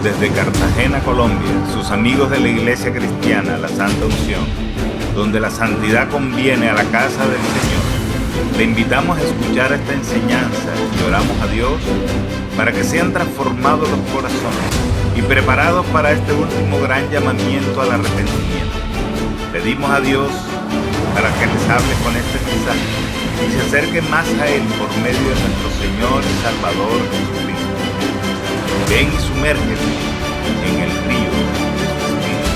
desde Cartagena, Colombia, sus amigos de la Iglesia Cristiana La Santa Unción, donde la santidad conviene a la casa del Señor, le invitamos a escuchar esta enseñanza y oramos a Dios para que sean transformados los corazones y preparados para este último gran llamamiento al arrepentimiento. Pedimos a Dios para que les hable con este mensaje y se acerquen más a Él por medio de nuestro Señor y Salvador Jesucristo. Ven y sumérgete en el río de su Espíritu.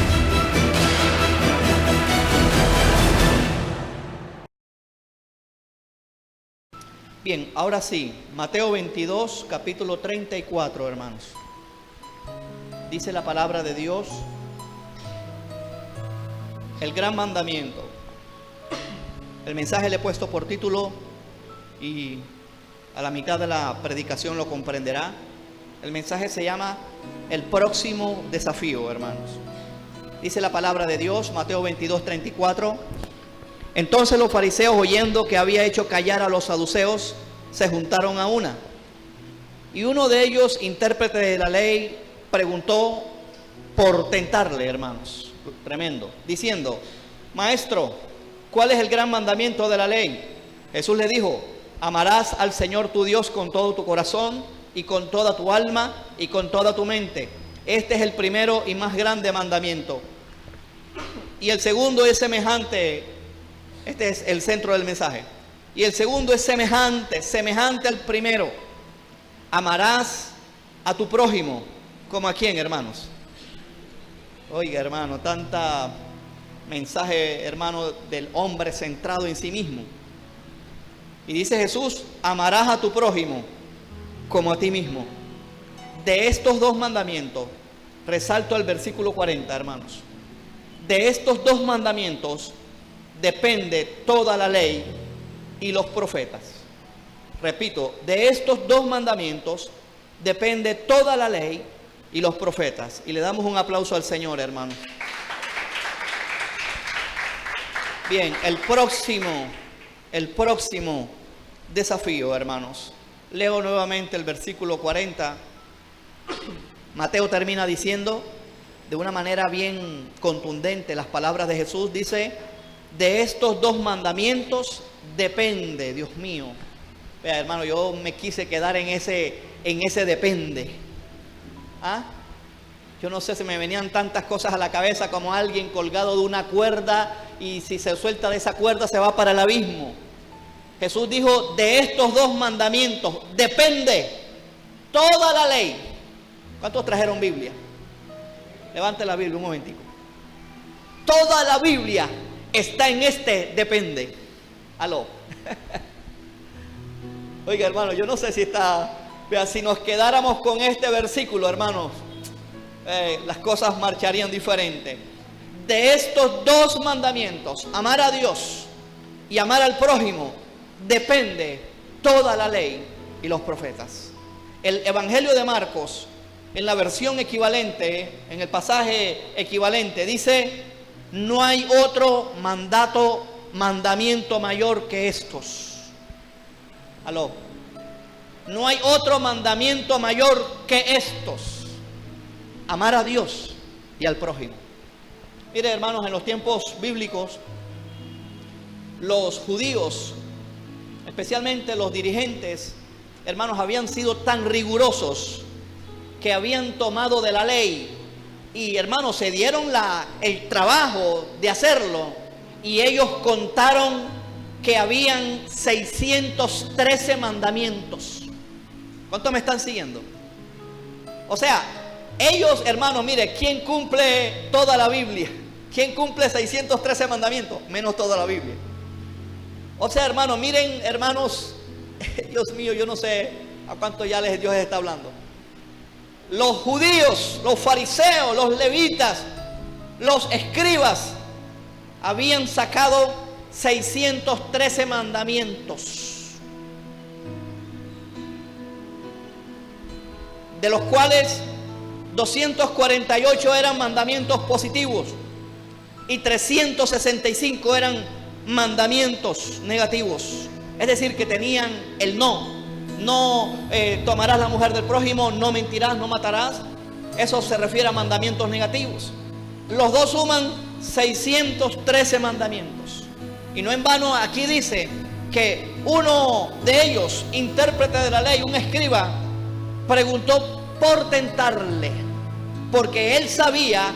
Bien, ahora sí, Mateo 22, capítulo 34, hermanos. Dice la palabra de Dios, el gran mandamiento. El mensaje le he puesto por título y a la mitad de la predicación lo comprenderá. El mensaje se llama El próximo desafío, hermanos. Dice la palabra de Dios, Mateo 22, 34. Entonces los fariseos, oyendo que había hecho callar a los saduceos, se juntaron a una. Y uno de ellos, intérprete de la ley, preguntó por tentarle, hermanos. Tremendo. Diciendo, Maestro, ¿cuál es el gran mandamiento de la ley? Jesús le dijo, amarás al Señor tu Dios con todo tu corazón y con toda tu alma y con toda tu mente. Este es el primero y más grande mandamiento. Y el segundo es semejante. Este es el centro del mensaje. Y el segundo es semejante al primero. Amarás a tu prójimo. ¿Como a quién, hermanos? Oiga, hermano, tanta mensaje, hermano, del hombre centrado en sí mismo. Y dice Jesús, amarás a tu prójimo como a ti mismo. De estos dos mandamientos, resalto el versículo 40, hermanos. De estos dos mandamientos depende toda la ley y los profetas. Repito, de estos dos mandamientos depende toda la ley y los profetas. Y le damos un aplauso al Señor, hermanos. Bien, el próximo desafío, hermanos. Leo nuevamente el versículo 40. Mateo termina diciendo de una manera bien contundente las palabras de Jesús. Dice, de estos dos mandamientos depende, Dios mío. Vea, hermano, yo me quise quedar en ese depende. ¿Ah? Yo no sé si me venían tantas cosas a la cabeza como alguien colgado de una cuerda y si se suelta de esa cuerda se va para el abismo. Jesús dijo, de estos dos mandamientos depende toda la ley. ¿Cuántos trajeron Biblia? Levante la Biblia un momentico. Toda la Biblia está en este depende. Aló. Oiga, hermano, yo no sé si está... Vea, si nos quedáramos con este versículo, hermanos, las cosas marcharían diferente. De estos dos mandamientos, amar a Dios y amar al prójimo, depende toda la ley y los profetas. El Evangelio de Marcos, en la versión equivalente, en el pasaje equivalente, dice, no hay otro mandamiento mayor que estos. Aló. No hay otro mandamiento mayor que estos. Amar a Dios y al prójimo. Mire, hermanos, en los tiempos bíblicos, los judíos, especialmente los dirigentes, hermanos, habían sido tan rigurosos que habían tomado de la ley y, hermanos, se dieron el trabajo de hacerlo y ellos contaron que habían 613 mandamientos. ¿Cuántos me están siguiendo? O sea, ellos, hermanos, mire, ¿quién cumple toda la Biblia? ¿Quién cumple 613 mandamientos? Menos toda la Biblia. O sea, hermanos, miren, hermanos, Dios mío, yo no sé a cuánto ya Dios les está hablando. Los judíos, los fariseos, los levitas, los escribas habían sacado 613 mandamientos, de los cuales 248 eran mandamientos positivos y 365 eran mandamientos negativos. Es decir, que tenían el no tomarás la mujer del prójimo, no mentirás, no matarás. eso se refiere a mandamientos negativos. Los dos suman 613 mandamientos. Y no en vano aquí dice que uno de ellos, intérprete de la ley, un escriba, preguntó por tentarle, porque él sabía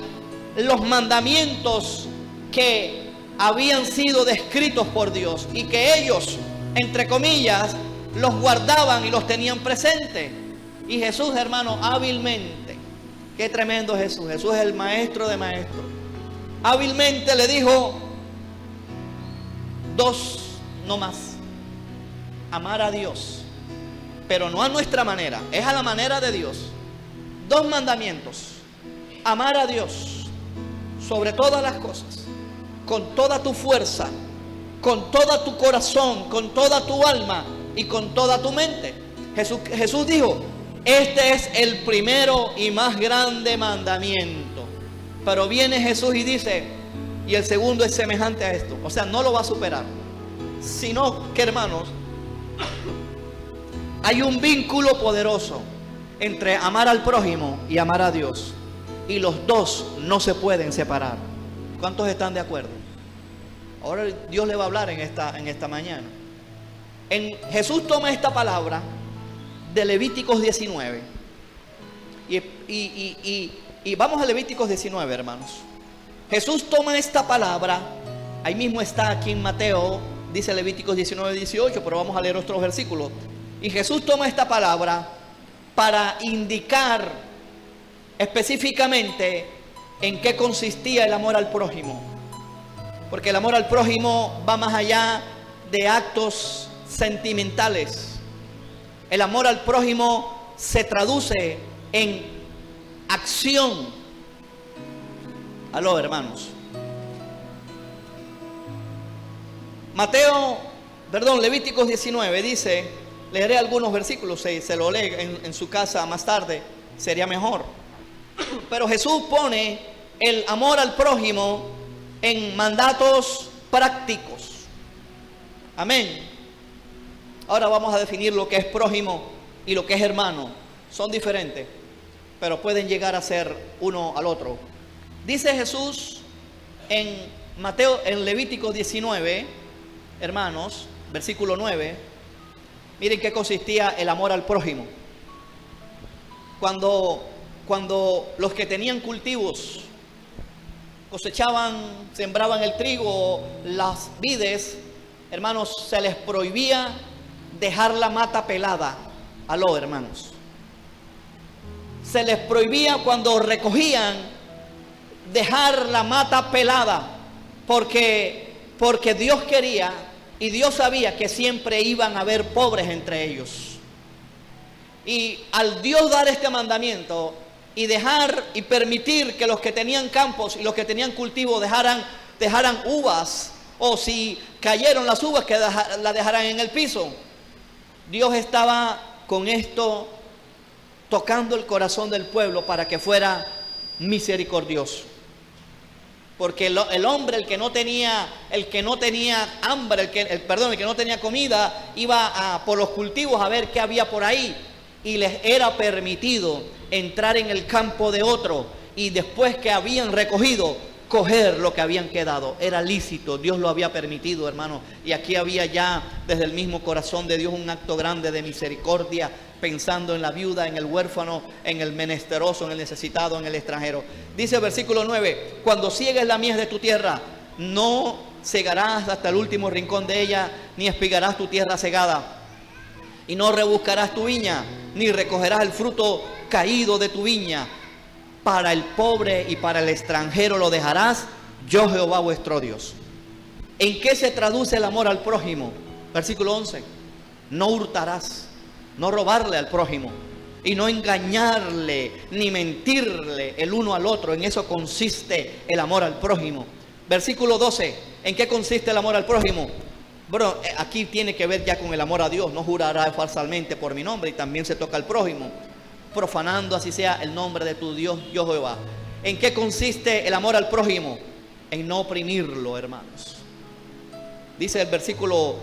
los mandamientos que habían sido descritos por Dios y que ellos, entre comillas, los guardaban y los tenían presentes. Y Jesús, hermano, hábilmente, qué tremendo Jesús, Jesús es el maestro de maestros, hábilmente le dijo: dos no más, amar a Dios, pero no a nuestra manera, es a la manera de Dios. Dos mandamientos: amar a Dios sobre todas las cosas, con toda tu fuerza, con todo tu corazón, con toda tu alma y con toda tu mente. Jesús dijo: este es el primero y más grande mandamiento. Pero viene Jesús y dice: y el segundo es semejante a esto. O sea, no lo va a superar, sino que, hermanos, hay un vínculo poderoso entre amar al prójimo y amar a Dios, y los dos no se pueden separar. ¿Cuántos están de acuerdo? Ahora Dios le va a hablar en esta mañana. Jesús toma esta palabra de Levíticos 19 y vamos a Levíticos 19, hermanos. Jesús toma esta palabra, ahí mismo está aquí en Mateo, dice Levíticos 19, 18, pero vamos a leer otros versículos. Y Jesús toma esta palabra para indicar específicamente en qué consistía el amor al prójimo, porque el amor al prójimo va más allá de actos sentimentales. El amor al prójimo se traduce en acción. Aló, hermanos. Levíticos 19 dice, leeré algunos versículos, se lo lee en su casa más tarde, sería mejor. Pero Jesús pone el amor al prójimo en mandatos prácticos. Amén. Ahora vamos a definir lo que es prójimo y lo que es hermano. Son diferentes, pero pueden llegar a ser uno al otro. Dice Jesús en Levítico 19, hermanos, versículo 9. Miren qué consistía el amor al prójimo. Cuando los que tenían cultivos cosechaban, sembraban el trigo, las vides, hermanos, se les prohibía dejar la mata pelada. Aló, hermanos. Se les prohibía cuando recogían dejar la mata pelada, porque Dios quería y Dios sabía que siempre iban a haber pobres entre ellos. Y al Dios dar este mandamiento y dejar y permitir que los que tenían campos y los que tenían cultivo dejaran uvas, o si cayeron las uvas, que la dejaran en el piso, Dios estaba con esto tocando el corazón del pueblo para que fuera misericordioso. Porque el hombre, el que no tenía hambre, el que no tenía comida, iba por los cultivos a ver qué había por ahí, y les era permitido entrar en el campo de otro, y después que habían recogido, coger lo que habían quedado. Era lícito, Dios lo había permitido, hermano. Y aquí había ya desde el mismo corazón de Dios un acto grande de misericordia, pensando en la viuda, en el huérfano, en el menesteroso, en el necesitado, en el extranjero. Dice el versículo 9: cuando ciegues la mies de tu tierra, no cegarás hasta el último rincón de ella, ni espigarás tu tierra cegada, y no rebuscarás tu viña, ni recogerás el fruto caído de tu viña. Para el pobre y para el extranjero lo dejarás, yo Jehová vuestro Dios. ¿En qué se traduce el amor al prójimo? Versículo 11: no hurtarás, no robarle al prójimo, y no engañarle, ni mentirle el uno al otro. En eso consiste el amor al prójimo. Versículo 12: ¿en qué consiste el amor al prójimo? Bueno, aquí tiene que ver ya con el amor a Dios. No jurarás falsamente por mi nombre, y también se toca al prójimo, profanando así sea el nombre de tu Dios, yo Jehová. ¿En qué consiste el amor al prójimo? En no oprimirlo, hermanos. Dice el versículo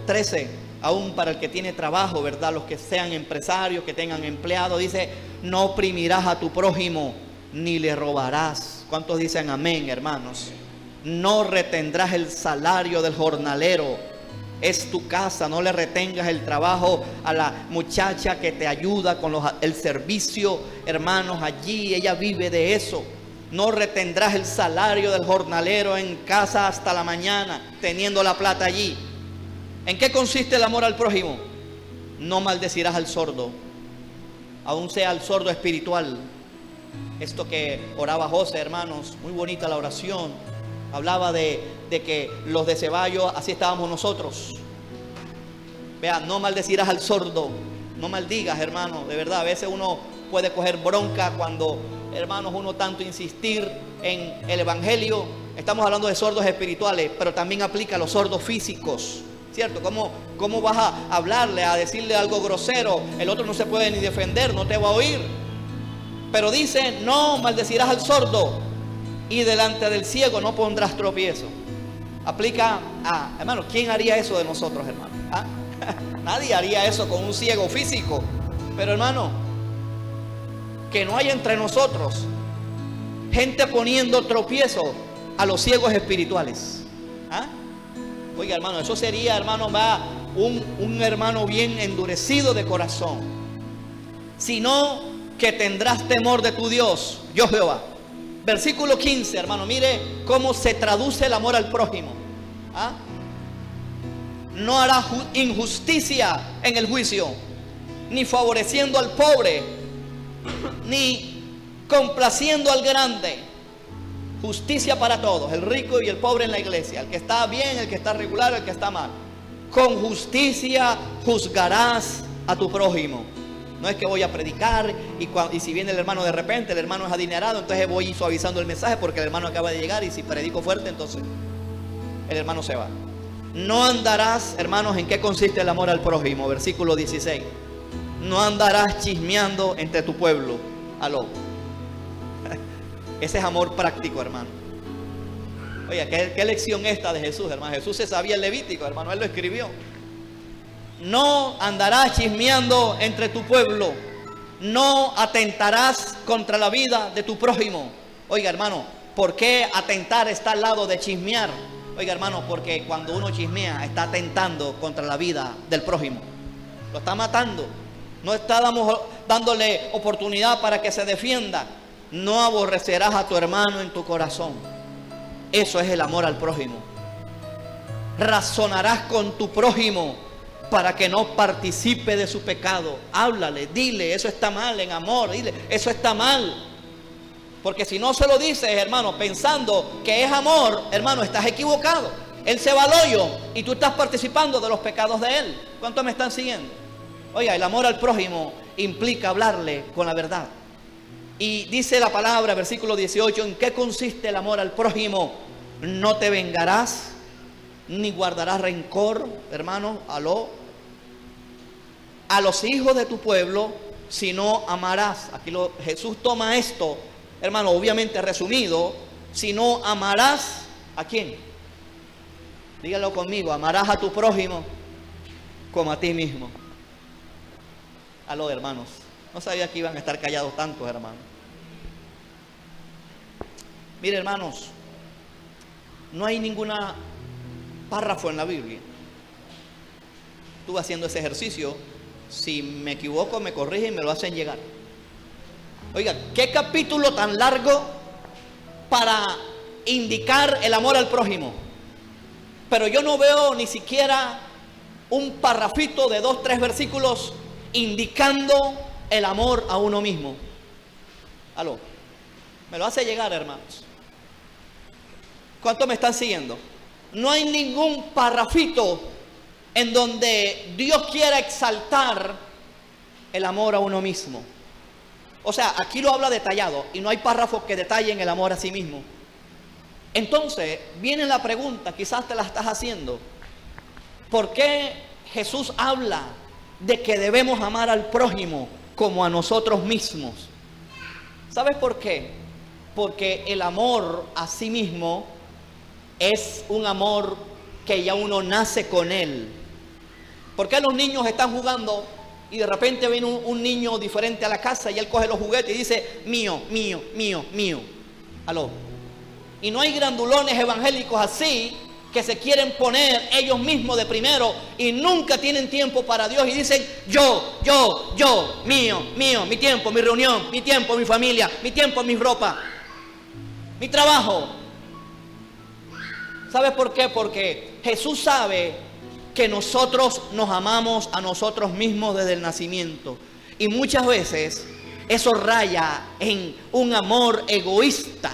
13: aún para el que tiene trabajo, ¿verdad? Los que sean empresarios, que tengan empleados, dice, no oprimirás a tu prójimo, ni le robarás. ¿Cuántos dicen amén, hermanos? No retendrás el salario del jornalero. Es tu casa, no le retengas el trabajo a la muchacha que te ayuda con el servicio, hermanos, allí ella vive de eso. No retendrás el salario del jornalero en casa hasta la mañana, teniendo la plata allí. ¿En qué consiste el amor al prójimo? No maldecirás al sordo, aun sea el sordo espiritual. Esto que oraba José, hermanos, muy bonita la oración. Hablaba de que los de Ceballos, así estábamos nosotros. Vean, no maldecirás al sordo. No maldigas, hermano. De verdad, a veces uno puede coger bronca cuando, hermanos, uno tanto insistir en el evangelio. Estamos hablando de sordos espirituales, pero también aplica a los sordos físicos, ¿cierto? ¿Cómo vas a hablarle, a decirle algo grosero? El otro no se puede ni defender, no te va a oír. Pero dice, no maldecirás al sordo, y delante del ciego no pondrás tropiezo. Aplica a, hermano, ¿quién haría eso de nosotros, hermano? ¿Ah? Nadie haría eso con un ciego físico. Pero, hermano, que no hay entre nosotros gente poniendo tropiezo a los ciegos espirituales. ¿Ah? Oiga, hermano, eso sería, hermano, un hermano bien endurecido de corazón. Sino que tendrás temor de tu Dios, yo Jehová. Versículo 15, hermano, mire cómo se traduce el amor al prójimo. ¿Ah? No hará injusticia en el juicio, ni favoreciendo al pobre, ni complaciendo al grande. Justicia para todos, el rico y el pobre en la iglesia, el que está bien, el que está regular, el que está mal. Con justicia juzgarás a tu prójimo. No es que voy a predicar y si viene el hermano de repente, el hermano es adinerado, entonces voy suavizando el mensaje porque el hermano acaba de llegar, y si predico fuerte, entonces el hermano se va. No andarás, hermanos, ¿en qué consiste el amor al prójimo? Versículo 16. No andarás chismeando entre tu pueblo. Aló. Ese es amor práctico, hermano. Oye, ¿qué lección esta de Jesús, hermano? Jesús se sabía el Levítico, hermano, él lo escribió. No andarás chismeando entre tu pueblo. No atentarás contra la vida de tu prójimo. Oiga, hermano, ¿por qué atentar está al lado de chismear? Oiga, hermano, porque cuando uno chismea está atentando contra la vida del prójimo. Lo está matando. No está dándole oportunidad para que se defienda. No aborrecerás a tu hermano en tu corazón. Eso es el amor al prójimo. Razonarás con tu prójimo para que no participe de su pecado. Háblale, dile, eso está mal, en amor, dile, eso está mal. Porque si no se lo dices, hermano, pensando que es amor, hermano, estás equivocado. Él se va al hoyo y tú estás participando de los pecados de él. ¿Cuántos me están siguiendo? Oiga, el amor al prójimo implica hablarle con la verdad. Y dice la palabra, versículo 18, ¿en qué consiste el amor al prójimo? No te vengarás, ni guardarás rencor, hermano, a los hijos de tu pueblo, sino amarás. Aquí Jesús toma esto, hermano, obviamente resumido, sino amarás, ¿a quién? Dígalo conmigo, amarás a tu prójimo como a ti mismo. Aló, hermanos, no sabía que iban a estar callados tantos, hermanos. Mire, hermanos, no hay ninguna párrafo en la Biblia. Estuve haciendo ese ejercicio. Si me equivoco, me corrigen y me lo hacen llegar. Oiga, ¿qué capítulo tan largo para indicar el amor al prójimo? Pero yo no veo ni siquiera un parrafito de 2, 3 versículos indicando el amor a uno mismo. Aló, me lo hace llegar, hermanos. ¿Cuántos me están siguiendo? No hay ningún parrafito en donde Dios quiera exaltar el amor a uno mismo. O sea, aquí lo habla detallado y no hay párrafos que detallen el amor a sí mismo. Entonces, viene la pregunta, quizás te la estás haciendo. ¿Por qué Jesús habla de que debemos amar al prójimo como a nosotros mismos? ¿Sabes por qué? Porque el amor a sí mismo es un amor que ya uno nace con él. ¿Por qué los niños están jugando y de repente viene un niño diferente a la casa y él coge los juguetes y dice, mío, mío, mío, mío? Aló. Y no hay grandulones evangélicos así que se quieren poner ellos mismos de primero y nunca tienen tiempo para Dios y dicen, yo, mío, mío, mi tiempo, mi reunión, mi tiempo, mi familia, mi tiempo, mi ropa, mi trabajo. ¿Sabes por qué? Porque Jesús sabe que nosotros nos amamos a nosotros mismos desde el nacimiento. Y muchas veces eso raya en un amor egoísta.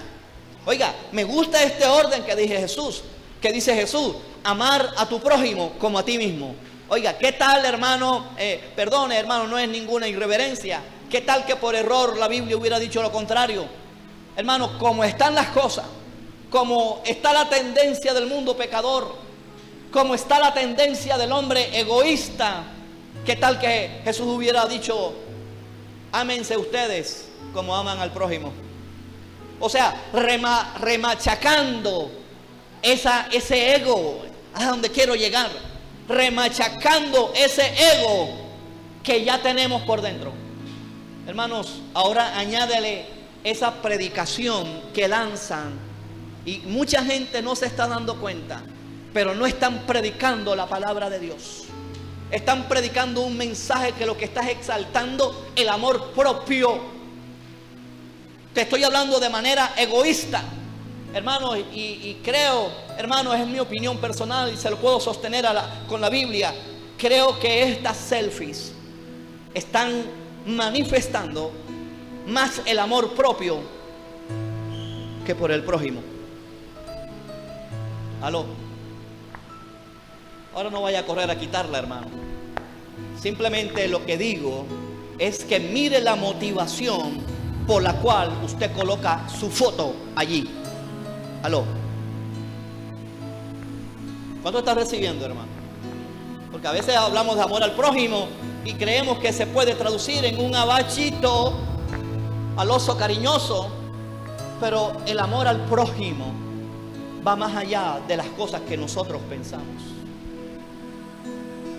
Oiga, me gusta este orden que dice Jesús, amar a tu prójimo como a ti mismo. Oiga, ¿qué tal, hermano? Perdone, hermano, no es ninguna irreverencia. ¿Qué tal que por error la Biblia hubiera dicho lo contrario? Hermano, como están las cosas, como está la tendencia del mundo pecador, como está la tendencia del hombre egoísta, ¿qué tal que Jesús hubiera dicho, ámense ustedes como aman al prójimo? O sea, remachacando ese ego, a donde quiero llegar, remachacando ese ego que ya tenemos por dentro. Hermanos, ahora añádele esa predicación que lanzan y mucha gente no se está dando cuenta, pero no están predicando la palabra de Dios. Están predicando un mensaje que lo que está es exaltando el amor propio. Te estoy hablando de manera egoísta, hermanos, y creo, hermanos, es mi opinión personal y se lo puedo sostener con la Biblia. Creo que estas selfies están manifestando más el amor propio que por el prójimo. Aló. Ahora no vaya a correr a quitarla, hermano. Simplemente lo que digo es que mire la motivación por la cual usted coloca su foto allí. Aló. ¿Cuánto está recibiendo, hermano? Porque a veces hablamos de amor al prójimo y creemos que se puede traducir en un abachito al oso cariñoso, pero el amor al prójimo va más allá de las cosas que nosotros pensamos.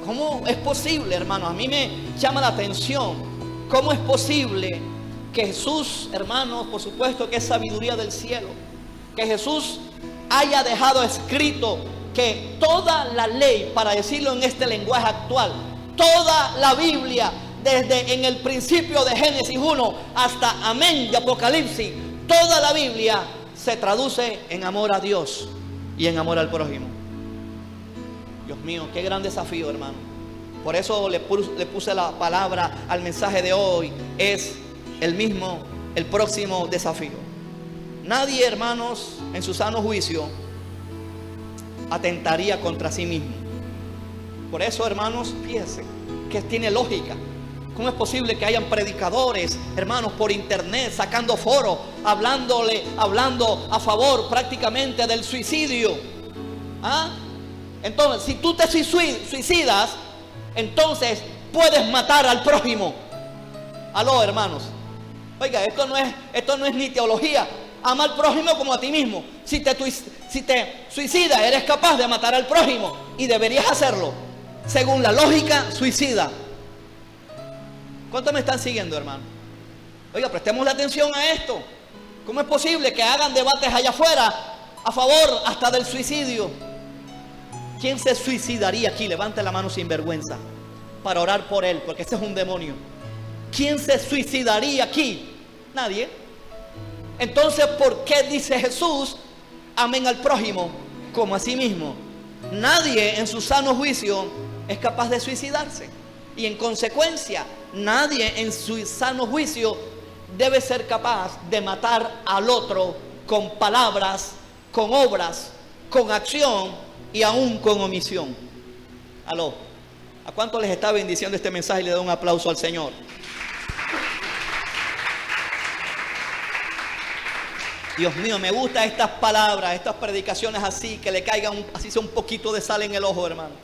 ¿Cómo es posible, hermano? A mí me llama la atención. ¿Cómo es posible que Jesús, hermanos, por supuesto que es sabiduría del cielo, que Jesús haya dejado escrito que toda la ley, para decirlo en este lenguaje actual, toda la Biblia, desde en el principio de Génesis 1 hasta Amén de Apocalipsis, toda la Biblia se traduce en amor a Dios y en amor al prójimo? Dios mío, qué gran desafío, hermano. Por eso le puse la palabra al mensaje de hoy. Es el próximo desafío. Nadie, hermanos, en su sano juicio atentaría contra sí mismo. Por eso, hermanos, fíjense que tiene lógica. ¿Cómo es posible que hayan predicadores, hermanos, por internet, sacando foros, hablando a favor prácticamente del suicidio? ¿Ah? Entonces, si tú te suicidas, entonces puedes matar al prójimo. Aló, hermanos. Oiga, esto no es ni teología. Ama al prójimo como a ti mismo. Si te suicidas, eres capaz de matar al prójimo y deberías hacerlo según la lógica suicida. ¿Cuántos me están siguiendo, hermano? Oiga, prestemos la atención a esto. ¿Cómo es posible que hagan debates allá afuera a favor hasta del suicidio? ¿Quién se suicidaría aquí? Levante la mano sin vergüenza para orar por él, porque ese es un demonio. ¿Quién se suicidaría aquí? Nadie. Entonces, ¿por qué dice Jesús, amen al prójimo como a sí mismo? Nadie en su sano juicio es capaz de suicidarse. Y en consecuencia, nadie en su sano juicio debe ser capaz de matar al otro con palabras, con obras, con acción y aún con omisión. Aló. ¿A cuánto les está bendiciendo este mensaje? Y le doy un aplauso al Señor. Dios mío, me gustan estas palabras, estas predicaciones así, que le caiga así sea un poquito de sal en el ojo, hermano.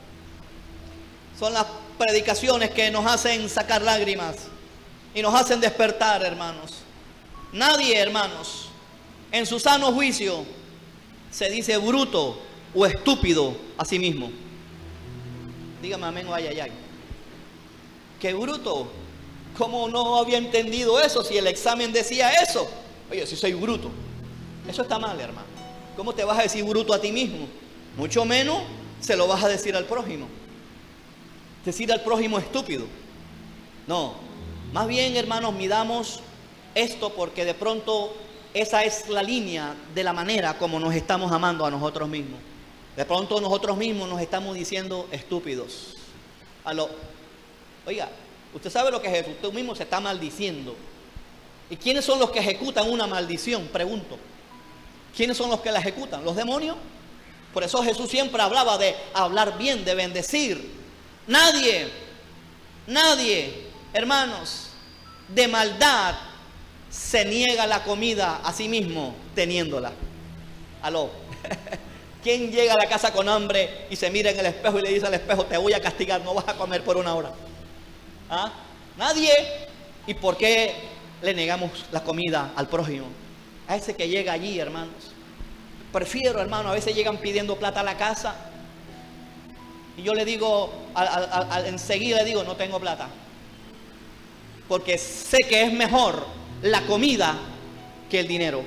Son las predicaciones que nos hacen sacar lágrimas y nos hacen despertar, hermanos. Nadie, hermanos, en su sano juicio se dice bruto o estúpido a sí mismo. Dígame amén o ay, ay, ay. ¡Qué bruto! ¿Cómo no había entendido eso si el examen decía eso? Oye, si soy bruto. Eso está mal, hermano. ¿Cómo te vas a decir bruto a ti mismo? Mucho menos se lo vas a decir al prójimo. Decir al prójimo estúpido. No. Más bien, hermanos, midamos esto porque de pronto esa es la línea de la manera como nos estamos amando a nosotros mismos. De pronto nosotros mismos nos estamos diciendo estúpidos. Oiga, usted sabe lo que es eso. Usted mismo se está maldiciendo. ¿Y quiénes son los que ejecutan una maldición? Pregunto. ¿Quiénes son los que la ejecutan? ¿Los demonios? Por eso Jesús siempre hablaba de hablar bien, de bendecir. Nadie, hermanos, de maldad se niega la comida a sí mismo teniéndola. Aló. ¿Quién llega a la casa con hambre y se mira en el espejo y le dice al espejo, te voy a castigar, no vas a comer por una hora? ¿Ah? Nadie. ¿Y por qué le negamos la comida al prójimo? A ese que llega allí, hermanos. Prefiero, hermano, a veces llegan pidiendo plata a la casa y yo le digo, enseguida le digo, no tengo plata. Porque sé que es mejor la comida que el dinero.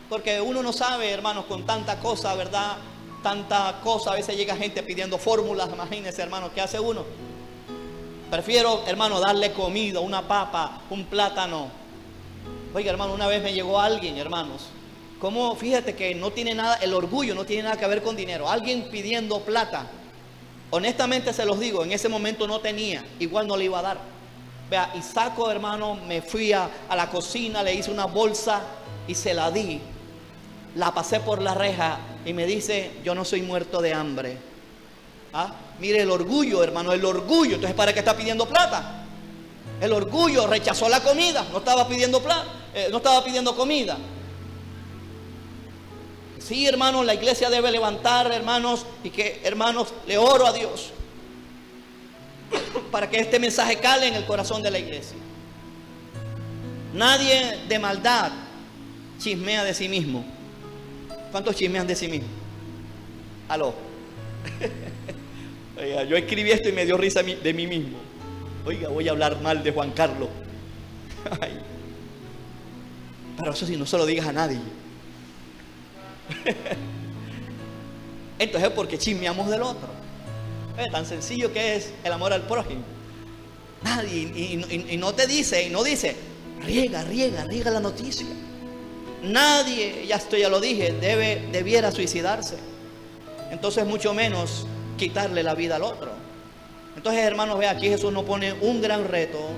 Porque uno no sabe, hermanos, con tanta cosa, ¿verdad? Tanta cosa, a veces llega gente pidiendo fórmulas, imagínense, hermanos, ¿qué hace uno? Prefiero, hermano, darle comida, una papa, un plátano. Oiga, hermano, una vez me llegó alguien, hermanos, como fíjate que no tiene nada, el orgullo no tiene nada que ver con dinero. Alguien pidiendo plata. Honestamente se los digo, en ese momento no tenía, igual no le iba a dar. Vea, y saco, hermano, me fui a la cocina, le hice una bolsa y se la di. La pasé por la reja y me dice, yo no soy muerto de hambre. ¿Ah? Mire el orgullo, hermano, el orgullo. Entonces, ¿para qué está pidiendo plata? El orgullo rechazó la comida, no estaba pidiendo plata, no estaba pidiendo comida. Sí, hermanos, la iglesia debe levantar, hermanos, y que, hermanos, le oro a Dios para que este mensaje cale en el corazón de la iglesia. Nadie de maldad chismea de sí mismo. ¿Cuántos chismean de sí mismo? Aló. Oiga, yo escribí esto y me dio risa de mí mismo. Oiga, voy a hablar mal de Juan Carlos. Ay. Pero eso sí, no se lo digas a nadie. Entonces, ¿por qué chismeamos del otro? Tan sencillo que es el amor al prójimo. Nadie, y no te dice, y no dice, riega la noticia. Nadie, ya lo dije, debiera suicidarse. Entonces, mucho menos quitarle la vida al otro. Entonces, hermanos, ve, aquí Jesús nos pone un gran reto,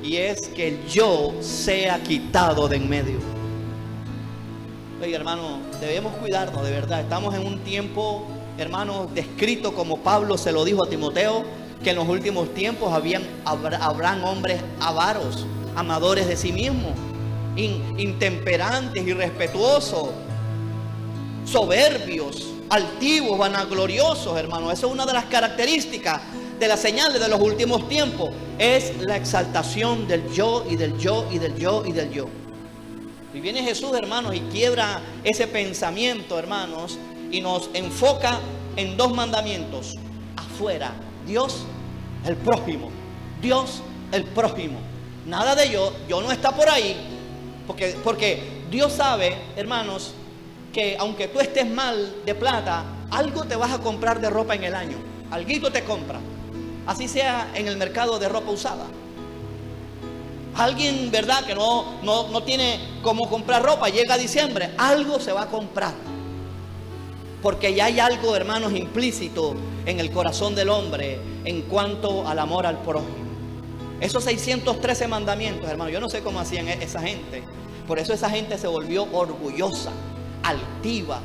y es que el yo sea quitado de en medio. Oye, hermano, debemos cuidarnos de verdad. Estamos en un tiempo, hermanos, descrito como Pablo se lo dijo a Timoteo, que en los últimos tiempos habrán hombres avaros, amadores de sí mismos, intemperantes, irrespetuosos, soberbios, altivos, vanagloriosos, hermano. Esa es una de las características de las señales de los últimos tiempos. Es la exaltación del yo y del yo y del yo y del yo. Y viene Jesús, hermanos, y quiebra ese pensamiento, hermanos, y nos enfoca en dos mandamientos. Afuera, Dios, el prójimo. Dios, el prójimo. Nada de yo no está por ahí. Porque Dios sabe, hermanos, que aunque tú estés mal de plata, algo te vas a comprar de ropa en el año. Alguito te compra. Así sea en el mercado de ropa usada. Alguien, ¿verdad?, que no tiene cómo comprar ropa, llega a diciembre, algo se va a comprar. Porque ya hay algo, hermanos, implícito en el corazón del hombre en cuanto al amor al prójimo. Esos 613 mandamientos, hermanos, yo no sé cómo hacían esa gente. Por eso esa gente se volvió orgullosa, altiva,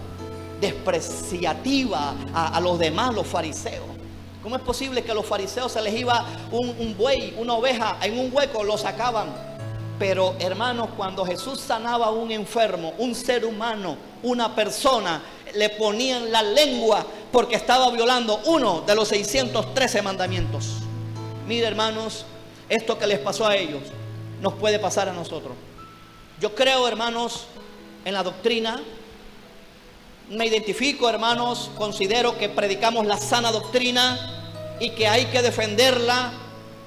despreciativa a los demás, los fariseos. ¿Cómo es posible que a los fariseos se les iba un buey, una oveja en un hueco, lo sacaban? Pero, hermanos, cuando Jesús sanaba a un enfermo, un ser humano, una persona, le ponían la lengua porque estaba violando uno de los 613 mandamientos. Mire, hermanos, esto que les pasó a ellos nos puede pasar a nosotros. Yo creo, hermanos, en la doctrina me identifico, hermanos, considero que predicamos la sana doctrina y que hay que defenderla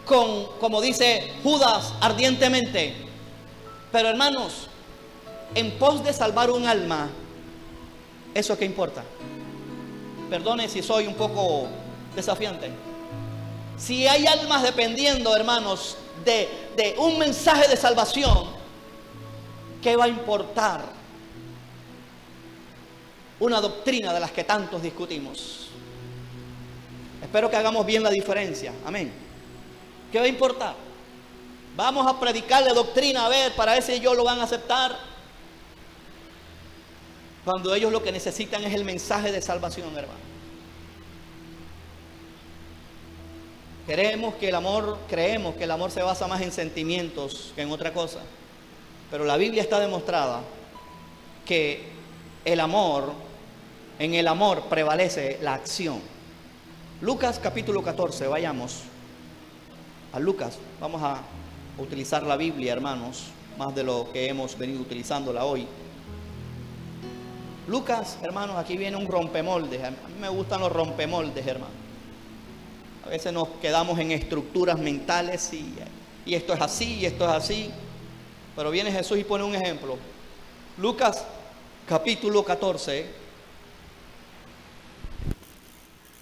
como dice Judas, ardientemente. Pero hermanos, en pos de salvar un alma, ¿eso qué importa? Perdone si soy un poco desafiante. Si hay almas dependiendo, hermanos, de un mensaje de salvación, ¿qué va a importar una doctrina de las que tantos discutimos? Espero que hagamos bien la diferencia. Amén. ¿Qué va a importar? Vamos a predicarle doctrina, a ver, para ver si ellos lo van a aceptar, cuando ellos lo que necesitan es el mensaje de salvación, hermano. Creemos que el amor se basa más en sentimientos que en otra cosa. Pero la Biblia está demostrada que en el amor prevalece la acción. Lucas capítulo 14, vayamos a Lucas. Vamos a utilizar la Biblia, hermanos, más de lo que hemos venido utilizándola hoy. Lucas, hermanos, aquí viene un rompemoldes. A mí me gustan los rompemoldes, hermanos. A veces nos quedamos en estructuras mentales y esto es así y esto es así. Pero viene Jesús y pone un ejemplo. Lucas capítulo 14.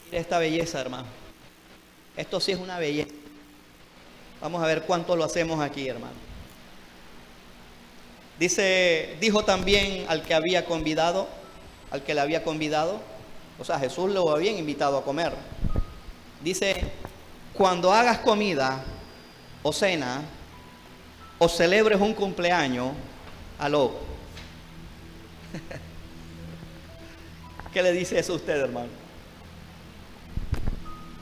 Mira esta belleza, hermano. Esto sí es una belleza. Vamos a ver cuánto lo hacemos aquí, hermano. Dijo también al que le había convidado, o sea, Jesús lo había invitado a comer. Dice, cuando hagas comida o cena o celebres un cumpleaños, aló. ¿Qué le dice eso a usted, hermano?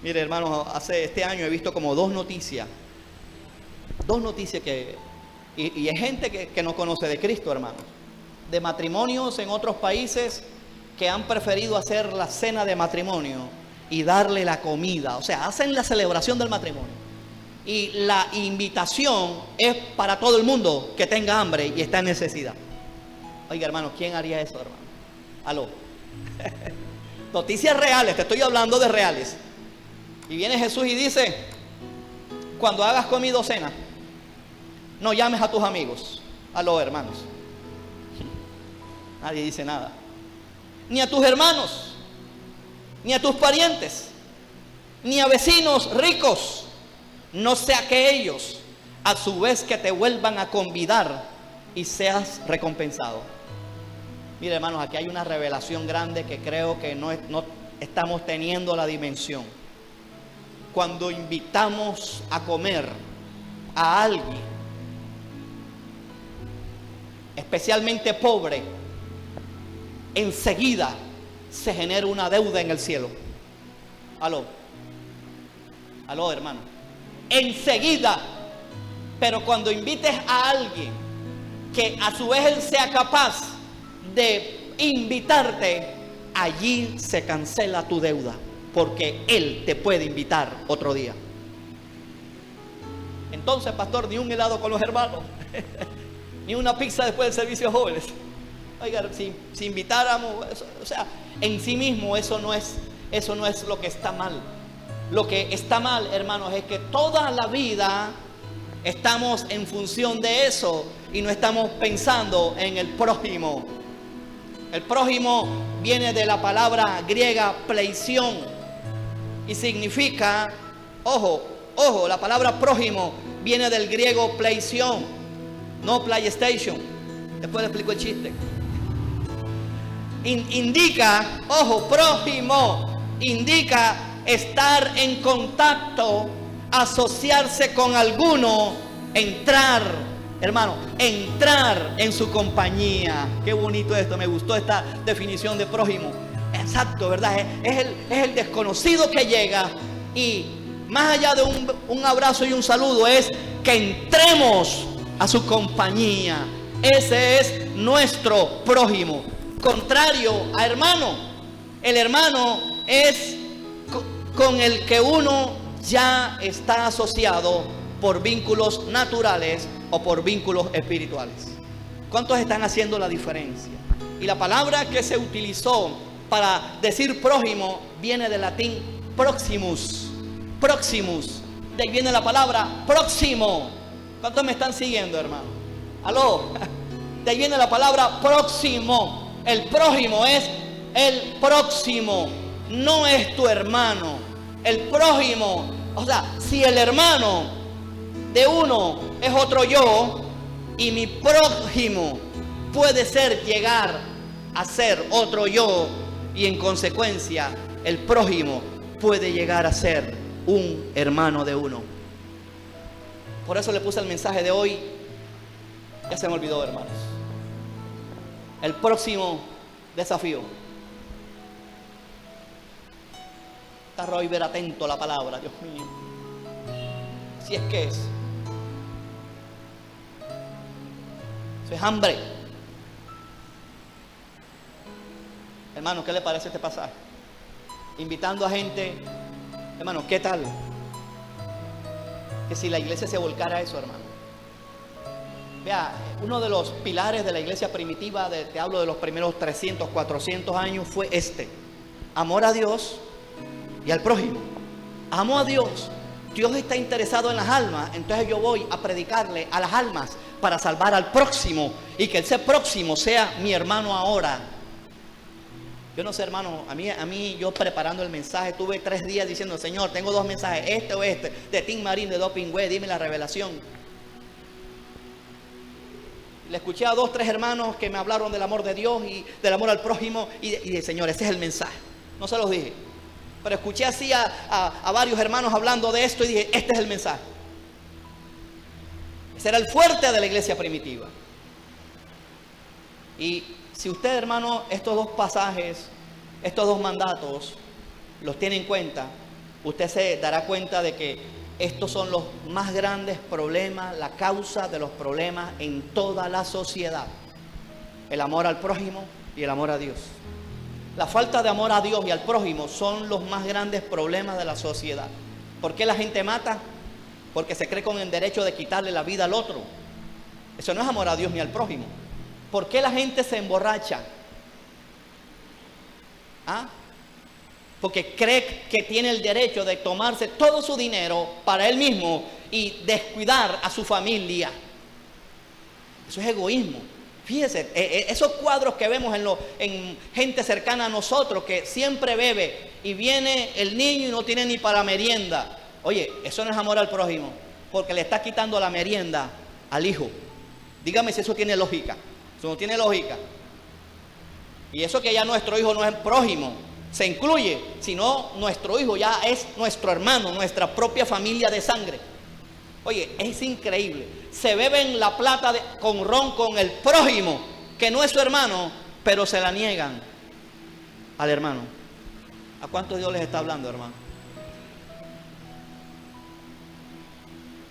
Mire, hermano, este año he visto como dos noticias y es gente que no conoce de Cristo, hermano, de matrimonios en otros países que han preferido hacer la cena de matrimonio y darle la comida. O sea, hacen la celebración del matrimonio y la invitación es para todo el mundo que tenga hambre y está en necesidad. Oiga, hermano, ¿quién haría eso, hermano? Aló. Noticias reales, te estoy hablando de reales. Y viene Jesús y dice, cuando hagas comida o cena, no llames a tus amigos. Aló, hermanos. Nadie dice nada. Ni a tus hermanos, ni a tus parientes, ni a vecinos ricos. No sea que ellos, a su vez, que te vuelvan a convidar y seas recompensado. Mire, hermanos, aquí hay una revelación grande que creo que no estamos teniendo la dimensión. Cuando invitamos a comer a alguien, especialmente pobre, enseguida se genera una deuda en el cielo. Aló, hermano. Enseguida. Pero cuando invites a alguien que a su vez él sea capaz de invitarte, allí se cancela tu deuda, porque él te puede invitar otro día. Entonces, pastor, ni un helado con los hermanos, ni una pizza después del servicio de jóvenes. Oiga, si invitáramos, o sea, en sí mismo eso no es lo que está mal. Lo que está mal, hermanos, es que toda la vida estamos en función de eso y no estamos pensando en el prójimo. El prójimo viene de la palabra griega pleision y significa, ojo, la palabra prójimo viene del griego pleision, no PlayStation. Después le explico el chiste. Indica, ojo, prójimo, indica estar en contacto, asociarse con alguno, entrar, hermano, entrar en su compañía. Qué bonito esto, me gustó esta definición de prójimo. Exacto, ¿verdad? Es el desconocido que llega y más allá de un abrazo y un saludo, es que entremos a su compañía. Ese es nuestro prójimo. Contrario a hermano, el hermano es con el que uno ya está asociado por vínculos naturales o por vínculos espirituales. ¿Cuántos están haciendo la diferencia? Y la palabra que se utilizó para decir prójimo viene del latín proximus. Proximus. De ahí viene la palabra próximo. ¿Cuántos me están siguiendo, hermano? ¿Aló? De ahí viene la palabra próximo. El prójimo es el próximo. No es tu hermano. El prójimo. O sea, si el hermano de uno es otro yo, y mi prójimo puede ser llegar a ser otro yo, y en consecuencia el prójimo puede llegar a ser un hermano de uno. Por eso le puse el mensaje de hoy. Ya se me olvidó, hermanos. El próximo desafío. Está Roy ver atento a la palabra, Dios mío. Si es que es. Eso es hambre. Hermano, ¿qué le parece este pasaje? Invitando a gente, hermano, ¿qué tal? Que si la iglesia se volcara a eso, hermano. Vea, uno de los pilares de la iglesia primitiva, te hablo de los primeros 300, 400 años, fue amor a Dios y al prójimo. Amo a Dios. Dios está interesado en las almas, entonces yo voy a predicarle a las almas para salvar al próximo, y que ese próximo sea mi hermano ahora. Yo no sé, hermano, a mí yo preparando el mensaje, tuve 3 días diciendo, Señor, tengo 2 mensajes, este o este, de Tim Marín, de Dopingüe, dime la revelación. Le escuché a 2, 3 hermanos que me hablaron del amor de Dios y del amor al prójimo, y dije, Señor, ese es el mensaje. No se los dije, pero escuché así a varios hermanos hablando de esto y dije, este es el mensaje. Ese era el fuerte de la iglesia primitiva. Y si usted, hermano, estos 2 pasajes, estos 2 mandatos, los tiene en cuenta, usted se dará cuenta de que estos son los más grandes problemas, la causa de los problemas en toda la sociedad. El amor al prójimo y el amor a Dios. La falta de amor a Dios y al prójimo son los más grandes problemas de la sociedad. ¿Por qué la gente mata? Porque se cree con el derecho de quitarle la vida al otro. Eso no es amor a Dios ni al prójimo. ¿Por qué la gente se emborracha? Porque cree que tiene el derecho de tomarse todo su dinero para él mismo y descuidar a su familia. Eso es egoísmo. Fíjese, esos cuadros que vemos en gente cercana a nosotros que siempre bebe y viene el niño y no tiene ni para merienda. Oye, eso no es amor al prójimo, porque le está quitando la merienda al hijo. Dígame si eso tiene lógica. Eso no tiene lógica. Y eso que ya nuestro hijo no es prójimo, se incluye, sino nuestro hijo ya es nuestro hermano, nuestra propia familia de sangre. Oye, es increíble. Se beben la plata con ron con el prójimo, que no es su hermano, pero se la niegan al hermano. ¿A cuántos Dios les está hablando, hermano?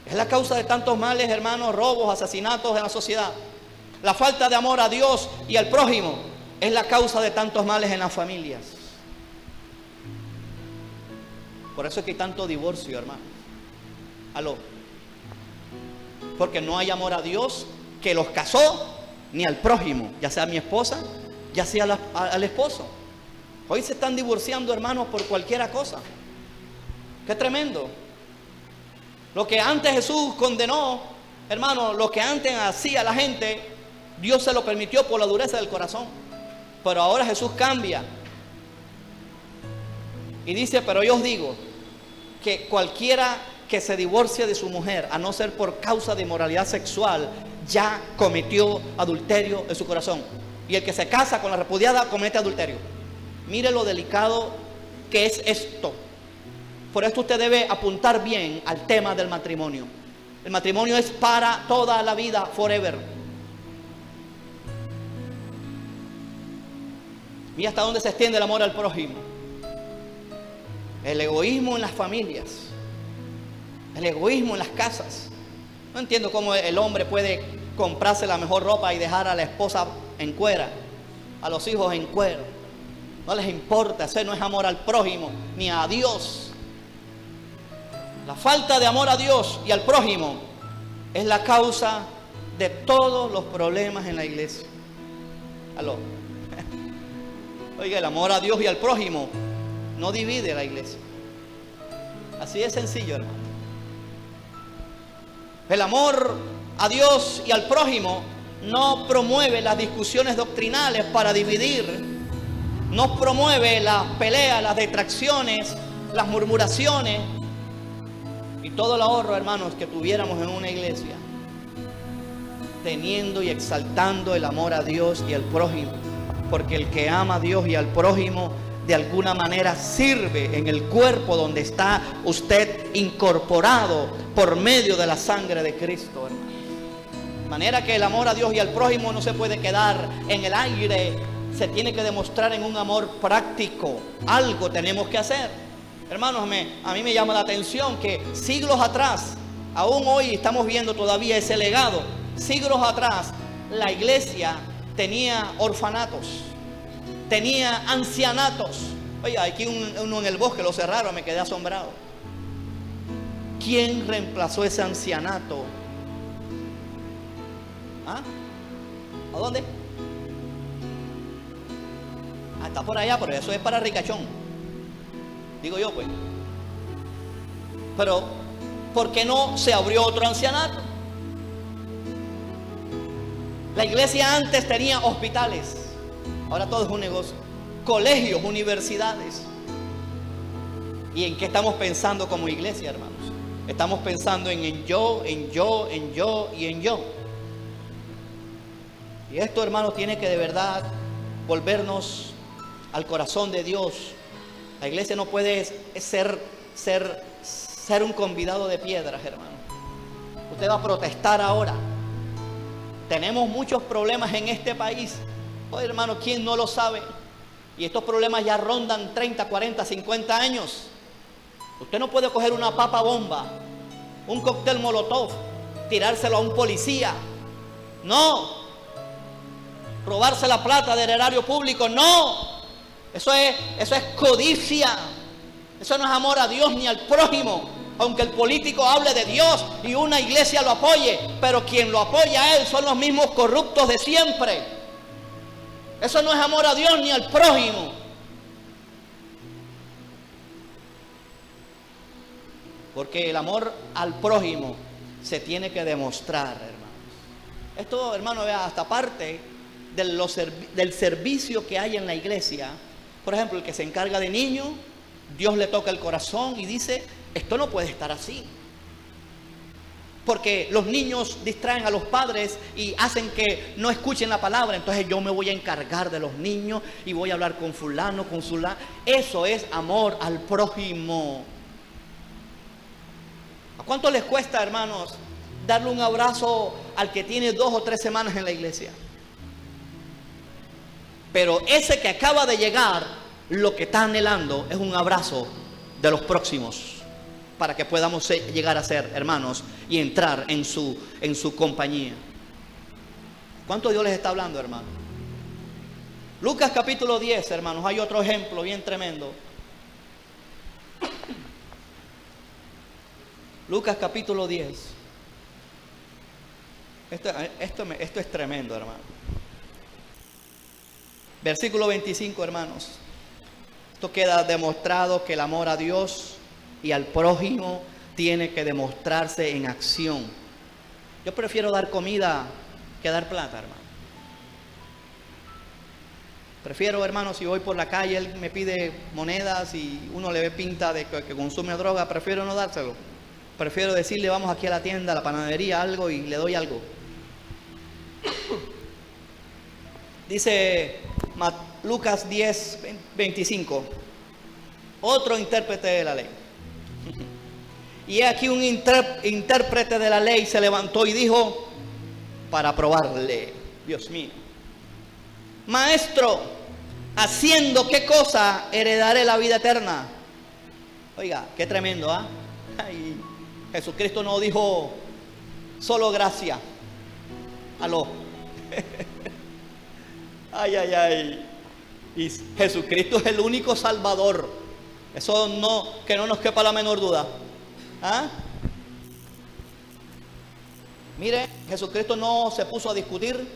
Es la causa de tantos males, hermanos, robos, asesinatos en la sociedad. La falta de amor a Dios y al prójimo es la causa de tantos males en las familias. Por eso es que hay tanto divorcio, hermano. Aló. Porque no hay amor a Dios que los casó, ni al prójimo, ya sea mi esposa, ya sea al esposo. Hoy se están divorciando, hermanos, por cualquier cosa. Qué tremendo. Lo que antes Jesús condenó, hermano, lo que antes hacía la gente, Dios se lo permitió por la dureza del corazón. Pero ahora Jesús cambia. Y dice, pero yo os digo que cualquiera que se divorcie de su mujer, a no ser por causa de inmoralidad sexual, ya cometió adulterio en su corazón. Y el que se casa con la repudiada comete adulterio. Mire lo delicado que es esto. Por esto usted debe apuntar bien al tema del matrimonio. El matrimonio es para toda la vida, forever. ¿Y hasta dónde se extiende el amor al prójimo? El egoísmo en las familias. El egoísmo en las casas. No entiendo cómo el hombre puede comprarse la mejor ropa y dejar a la esposa en cuera, a los hijos en cuero. No les importa, eso no es amor al prójimo ni a Dios. La falta de amor a Dios y al prójimo es la causa de todos los problemas en la iglesia. Aló. Oiga, el amor a Dios y al prójimo no divide la iglesia. Así de sencillo, hermano. El amor a Dios y al prójimo no promueve las discusiones doctrinales para dividir, no promueve las peleas, las detracciones, las murmuraciones y todo el ahorro, hermanos, que tuviéramos en una iglesia, teniendo y exaltando el amor a Dios y al prójimo, porque el que ama a Dios y al prójimo de alguna manera sirve en el cuerpo donde está usted incorporado por medio de la sangre de Cristo, hermano. De manera que el amor a Dios y al prójimo no se puede quedar en el aire, se tiene que demostrar en un amor práctico. Algo tenemos que hacer. Hermanos, a mí me llama la atención que siglos atrás, aún hoy estamos viendo todavía ese legado. Siglos atrás, la iglesia tenía orfanatos, tenía ancianatos. Oye, aquí uno en el bosque lo cerraron, me quedé asombrado. ¿Quién reemplazó ese ancianato? ¿Ah? ¿A dónde? Ah, está por allá, pero eso es para ricachón. Digo yo, pues. Pero, ¿por qué no se abrió otro ancianato? La iglesia antes tenía hospitales, ahora todo es un negocio. Colegios, universidades. ¿Y en qué estamos pensando como iglesia, hermanos? Estamos pensando en yo y en yo. Y esto, hermanos, tiene que de verdad volvernos al corazón de Dios. La iglesia no puede ser un convidado de piedras, hermano. Usted va a protestar ahora. Tenemos muchos problemas en este país. Oye, hermano, ¿quién no lo sabe? Y estos problemas ya rondan 30, 40, 50 años. Usted no puede coger una papa bomba, un cóctel molotov, tirárselo a un policía. No. Robarse la plata del erario público. No. Eso es codicia. Eso no es amor a Dios ni al prójimo. Aunque el político hable de Dios y una iglesia lo apoye, pero quien lo apoya a él son los mismos corruptos de siempre. Eso no es amor a Dios ni al prójimo. Porque el amor al prójimo se tiene que demostrar, hermanos. Esto, hermano, vea, hasta parte del servicio que hay en la iglesia. Por ejemplo, el que se encarga de niños, Dios le toca el corazón y dice: esto no puede estar así. Porque los niños distraen a los padres y hacen que no escuchen la palabra. Entonces yo me voy a encargar de los niños y voy a hablar con fulano, con fulano. Eso es amor al prójimo. ¿A cuánto les cuesta, hermanos, darle un abrazo al que tiene 2 o 3 semanas en la iglesia? Pero ese que acaba de llegar, lo que está anhelando es un abrazo de los próximos, para que podamos llegar a ser hermanos y entrar en su compañía. ¿Cuánto Dios les está hablando, hermano? Lucas capítulo 10, hermanos, hay otro ejemplo bien tremendo. Lucas capítulo 10. Esto es tremendo, hermano. Versículo 25, hermanos. Esto queda demostrado que el amor a Dios y al prójimo tiene que demostrarse en acción. Yo prefiero dar comida que dar plata, hermano. Prefiero, hermano, si voy por la calle, él me pide monedas y uno le ve pinta de que consume droga, prefiero no dárselo. Prefiero decirle: vamos aquí a la tienda, a la panadería, algo, y le doy algo. Dice Lucas 10, 25. Otro intérprete de la ley. Y aquí un intérprete de la ley se levantó y dijo, para probarle: Dios mío, maestro, ¿haciendo qué cosa heredaré la vida eterna? Oiga, qué tremendo, ¿ah? Ay, Jesucristo no dijo solo gracia. Aló. Ay, ay, ay. Y Jesucristo es el único Salvador. Eso no, que no nos quepa la menor duda. ¿Ah? Mire, Jesucristo no se puso a discutir,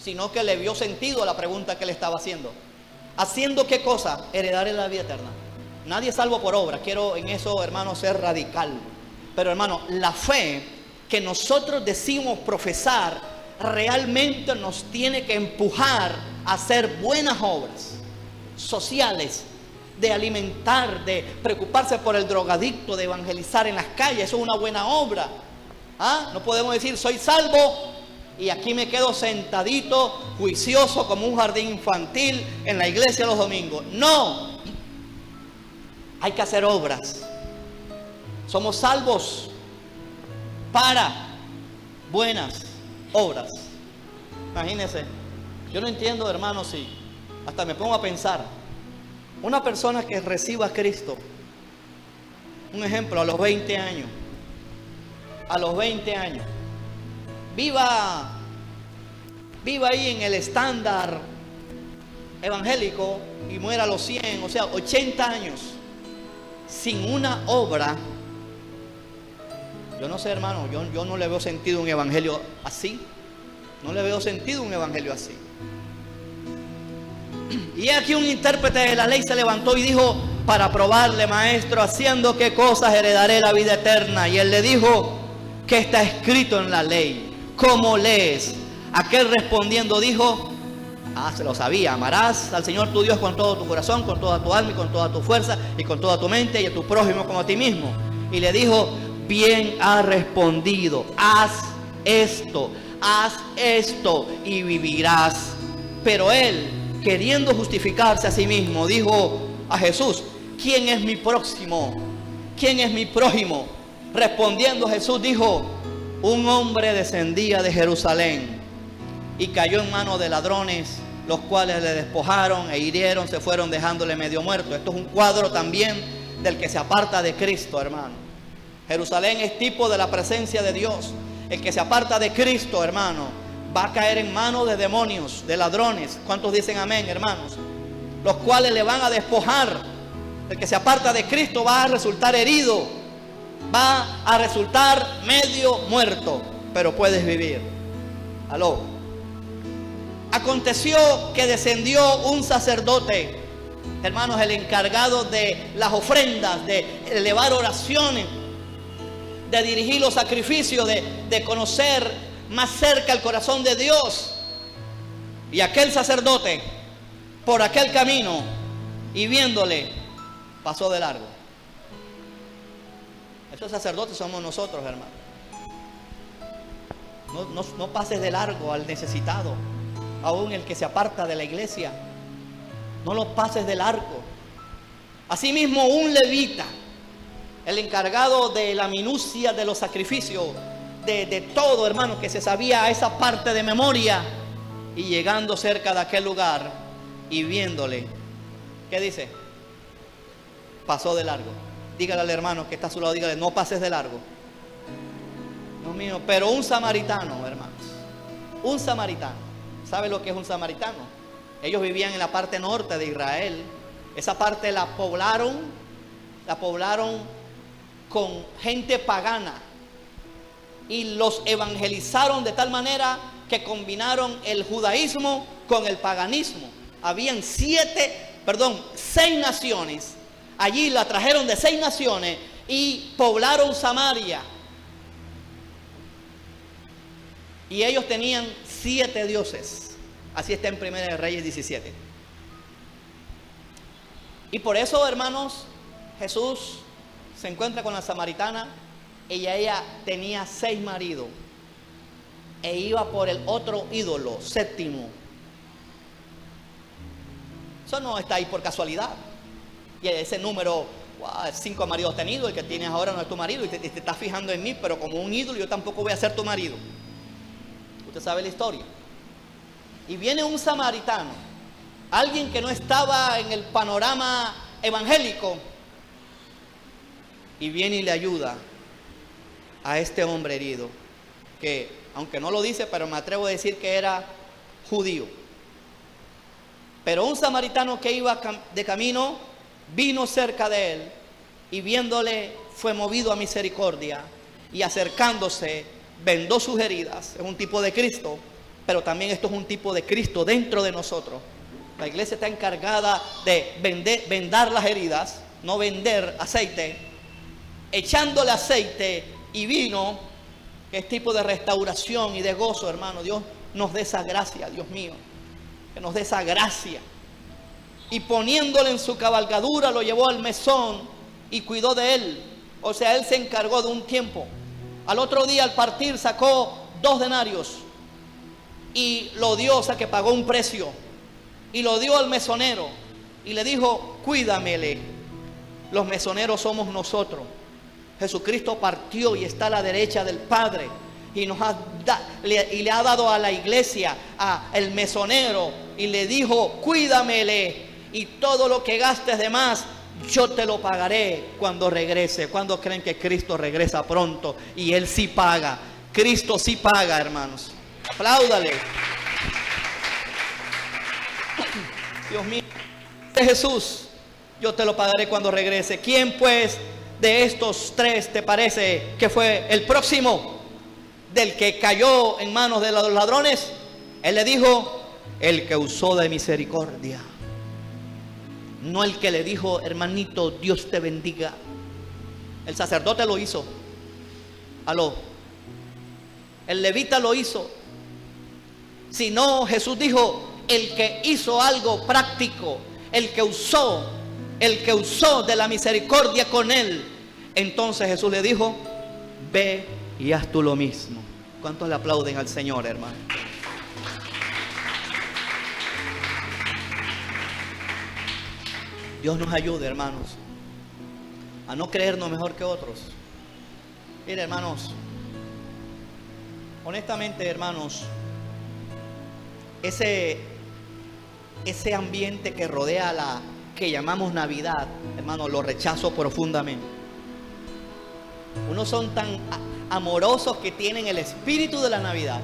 sino que le vio sentido a la pregunta que le estaba haciendo. ¿Haciendo qué cosa? Heredaré la vida eterna. Nadie es salvo por obra. Quiero en eso, hermano, ser radical. Pero, hermano, la fe que nosotros decimos profesar realmente nos tiene que empujar a hacer buenas obras sociales, de alimentar, de preocuparse por el drogadicto, de evangelizar en las calles. Eso es una buena obra. No podemos decir soy salvo y aquí me quedo sentadito, juicioso como un jardín infantil en la iglesia los domingos. No, hay que hacer obras. Somos salvos para buenas obras. Imagínense, yo no entiendo, hermanos, si hasta me pongo a pensar, una persona que reciba a Cristo, un ejemplo, a los 20 años, viva ahí en el estándar evangélico y muera a los 100, o sea, 80 años, sin una obra. Yo no sé, hermano, yo no le veo sentido un evangelio así. No le veo sentido un evangelio así. Y aquí un intérprete de la ley se levantó y dijo, para probarle, maestro, ¿haciendo qué cosas heredaré la vida eterna? Y él le dijo, ¿qué está escrito en la ley? ¿Cómo lees? Aquel respondiendo dijo, se lo sabía, amarás al Señor tu Dios con todo tu corazón, con toda tu alma y con toda tu fuerza y con toda tu mente, y a tu prójimo como a ti mismo. Y le dijo, bien has respondido, haz esto y vivirás. Pero él, queriendo justificarse a sí mismo, dijo a Jesús, ¿quién es mi próximo? ¿Quién es mi prójimo? Respondiendo Jesús dijo, un hombre descendía de Jerusalén y cayó en manos de ladrones, los cuales le despojaron e hirieron, se fueron dejándole medio muerto. Esto es un cuadro también del que se aparta de Cristo, hermano. Jerusalén es tipo de la presencia de Dios. El que se aparta de Cristo, hermano, va a caer en manos de demonios, de ladrones. ¿Cuántos dicen amén, hermanos? Los cuales le van a despojar. El que se aparta de Cristo va a resultar herido, va a resultar medio muerto, pero puedes vivir. Aló. Aconteció que descendió un sacerdote, hermanos, el encargado de las ofrendas, de elevar oraciones, de dirigir los sacrificios, de conocer más cerca el corazón de Dios. Y aquel sacerdote, por aquel camino, y viéndole, pasó de largo. Esos sacerdotes somos nosotros, hermanos. No pases de largo al necesitado, aún el que se aparta de la iglesia. No lo pases de largo. Asimismo, un levita, el encargado de la minucia de los sacrificios, de todo, hermano, que se sabía esa parte de memoria, y llegando cerca de aquel lugar y viéndole, ¿qué dice? Pasó de largo. Dígale al hermano que está a su lado, dígale, no pases de largo. No mío, pero un samaritano, hermanos, un samaritano. ¿Sabe lo que es un samaritano? Ellos vivían en la parte norte de Israel. Esa parte la poblaron con gente pagana y los evangelizaron de tal manera que combinaron el judaísmo con el paganismo. Habían 6 naciones. Allí la trajeron de 6 naciones y poblaron Samaria. Y ellos tenían 7 dioses. Así está en 1 Reyes 17. Y por eso, hermanos, Jesús se encuentra con la samaritana. Ella tenía 6 maridos e iba por el otro ídolo, 7º. Eso no está ahí por casualidad. Y ese número, 5 maridos tenido, el que tienes ahora no es tu marido, y te estás fijando en mí, pero como un ídolo yo tampoco voy a ser tu marido. Usted sabe la historia. Y viene un samaritano, alguien que no estaba en el panorama evangélico, y viene y le ayuda a este hombre herido, que aunque no lo dice, pero me atrevo a decir que era judío. Pero un samaritano que iba de camino vino cerca de él y viéndole fue movido a misericordia, y acercándose vendó sus heridas. Es un tipo de Cristo, pero también esto es un tipo de Cristo dentro de nosotros. La iglesia está encargada de vendar las heridas, no vender aceite, echándole aceite y vino, que es tipo de restauración y de gozo, hermano. Dios nos dé esa gracia, Dios mío, que nos dé esa gracia. Y poniéndole en su cabalgadura, lo llevó al mesón y cuidó de él. O sea, él se encargó de un tiempo. Al otro día, al partir, sacó 2 denarios y lo dio, o sea, que pagó un precio, y lo dio al mesonero y le dijo: cuídamele. Los mesoneros somos nosotros. Jesucristo partió y está a la derecha del Padre y le ha dado a la iglesia, al mesonero, y le dijo: cuídamele, y todo lo que gastes de más yo te lo pagaré cuando regrese. ¿Cuándo creen que Cristo regresa pronto? Y Él sí paga. Cristo sí paga, hermanos. Apláudale. Dios mío, Jesús, yo te lo pagaré cuando regrese. ¿Quién pues de estos 3 te parece que fue el próximo del que cayó en manos de los ladrones? Él le dijo: el que usó de misericordia. No el que le dijo: hermanito, Dios te bendiga. El sacerdote lo hizo. El levita lo hizo. Sino Jesús dijo: el que hizo algo práctico, el que usó de la misericordia con él. Entonces Jesús le dijo: ve y haz tú lo mismo. ¿Cuántos le aplauden al Señor, hermano? Dios nos ayude, hermanos, a no creernos mejor que otros. Mire, hermanos, honestamente, hermanos, ese ambiente que rodea la que llamamos Navidad, hermanos, lo rechazo profundamente. Unos son tan amorosos que tienen el espíritu de la Navidad.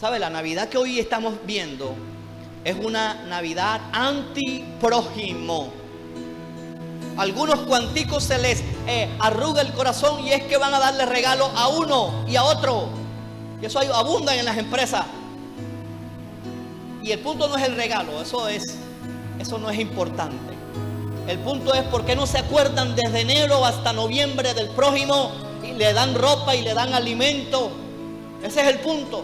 ¿Sabe? La Navidad que hoy estamos viendo es una Navidad antiprójimo. Algunos cuanticos se les arruga el corazón y es que van a darle regalo a uno y a otro. Y eso abunda en las empresas. Y el punto no es el regalo, eso no es importante. El punto es: ¿por qué no se acuerdan desde enero hasta noviembre del prójimo y le dan ropa y le dan alimento? Ese es el punto.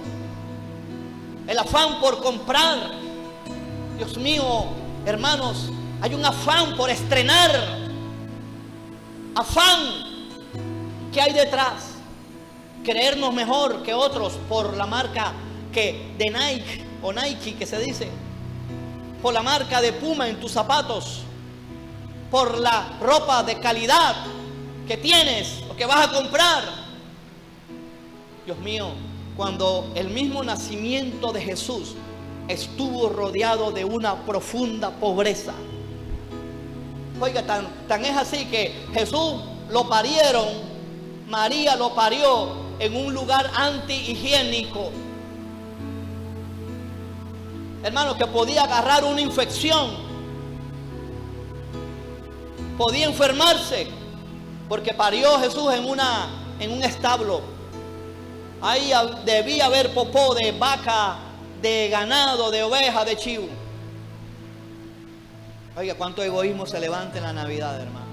El afán por comprar. Dios mío, hermanos, hay un afán por estrenar. Afán que hay detrás. Creernos mejor que otros por la marca de Nike o Nike, que se dice, por la marca de Puma en tus zapatos, por la ropa de calidad que tienes o que vas a comprar. Dios mío, cuando el mismo nacimiento de Jesús estuvo rodeado de una profunda pobreza. Oiga, tan es así que Jesús lo parieron, María lo parió en un lugar antihigiénico. Hermano, que podía agarrar una infección, podía enfermarse, porque parió Jesús en un establo. Ahí debía haber popó de vaca, de ganado, de oveja, de chivo. Oiga, cuánto egoísmo se levanta en la Navidad, hermano.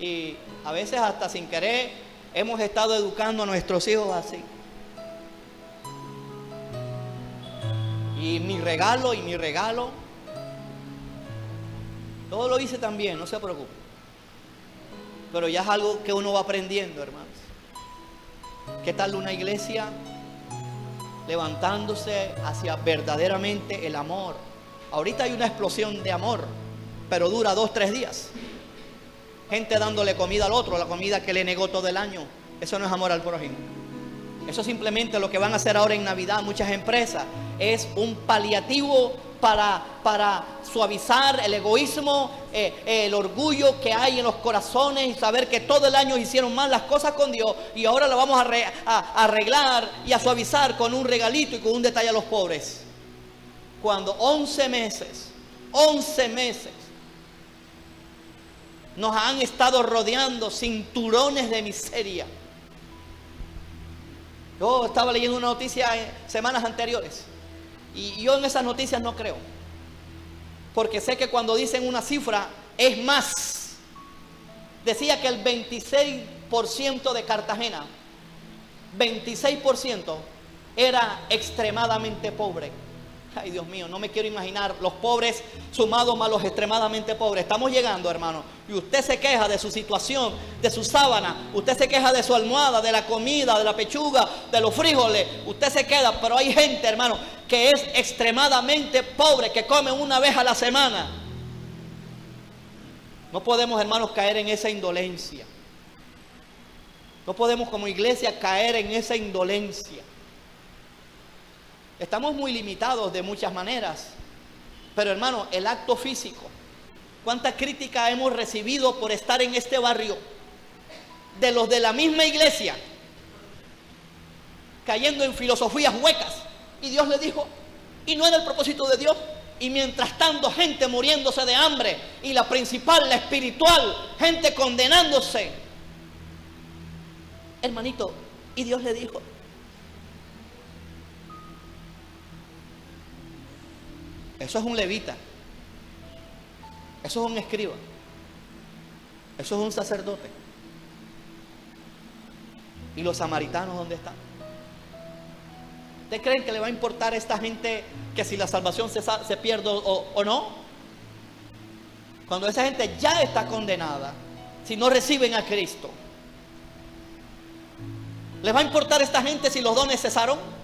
Y a veces hasta sin querer hemos estado educando a nuestros hijos así. Y mi regalo, todo lo hice también, no se preocupe. Pero ya es algo que uno va aprendiendo, hermanos. ¿Qué tal una iglesia levantándose hacia verdaderamente el amor? Ahorita hay una explosión de amor, pero dura 2-3 días. Gente dándole comida al otro, la comida que le negó todo el año. Eso no es amor al prójimo. Eso simplemente lo que van a hacer ahora en Navidad muchas empresas es un paliativo para suavizar el egoísmo, el orgullo que hay en los corazones y saber que todo el año hicieron mal las cosas con Dios y ahora lo vamos a arreglar y a suavizar con un regalito y con un detalle a los pobres. Cuando 11 meses nos han estado rodeando cinturones de miseria. Yo estaba leyendo una noticia en semanas anteriores Y yo en esas noticias no creo. Porque sé que cuando dicen una cifra es más. Decía que el 26% de Cartagena, 26% era extremadamente pobre. Ay, Dios mío, no me quiero imaginar los pobres sumados más los extremadamente pobres. Estamos llegando, hermano. Y usted se queja de su situación, de su sábana. Usted se queja de su almohada, de la comida, de la pechuga, de los frijoles. Usted se queda, pero hay gente, hermano, que es extremadamente pobre, que come una vez a la semana. No podemos, hermanos, caer en esa indolencia. No podemos como iglesia caer en esa indolencia. Estamos muy limitados de muchas maneras. Pero hermano, el acto físico. ¿Cuánta crítica hemos recibido por estar en este barrio? De los de la misma iglesia. Cayendo en filosofías huecas. Y Dios le dijo, y no era el propósito de Dios. Y mientras tanto, gente muriéndose de hambre. Y la principal, la espiritual, gente condenándose. Hermanito, y Dios le dijo. Eso es un levita. Eso es un escriba. Eso es un sacerdote. ¿Y los samaritanos dónde están? ¿Ustedes creen que le va a importar a esta gente que si la salvación se pierde o no? Cuando esa gente ya está condenada, si no reciben a Cristo, ¿les va a importar a esta gente si los dones cesaron?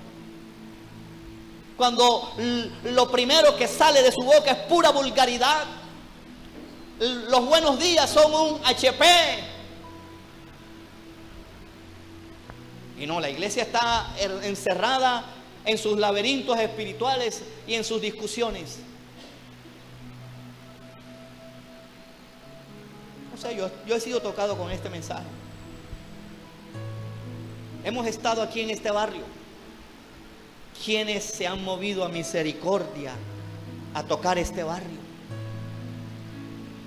Cuando lo primero que sale de su boca es pura vulgaridad. Los buenos días son un HP. Y no, la iglesia está encerrada en sus laberintos espirituales y en sus discusiones. No sé, yo he sido tocado con este mensaje. Hemos estado aquí en este barrio. ¿Quiénes se han movido a misericordia a tocar este barrio?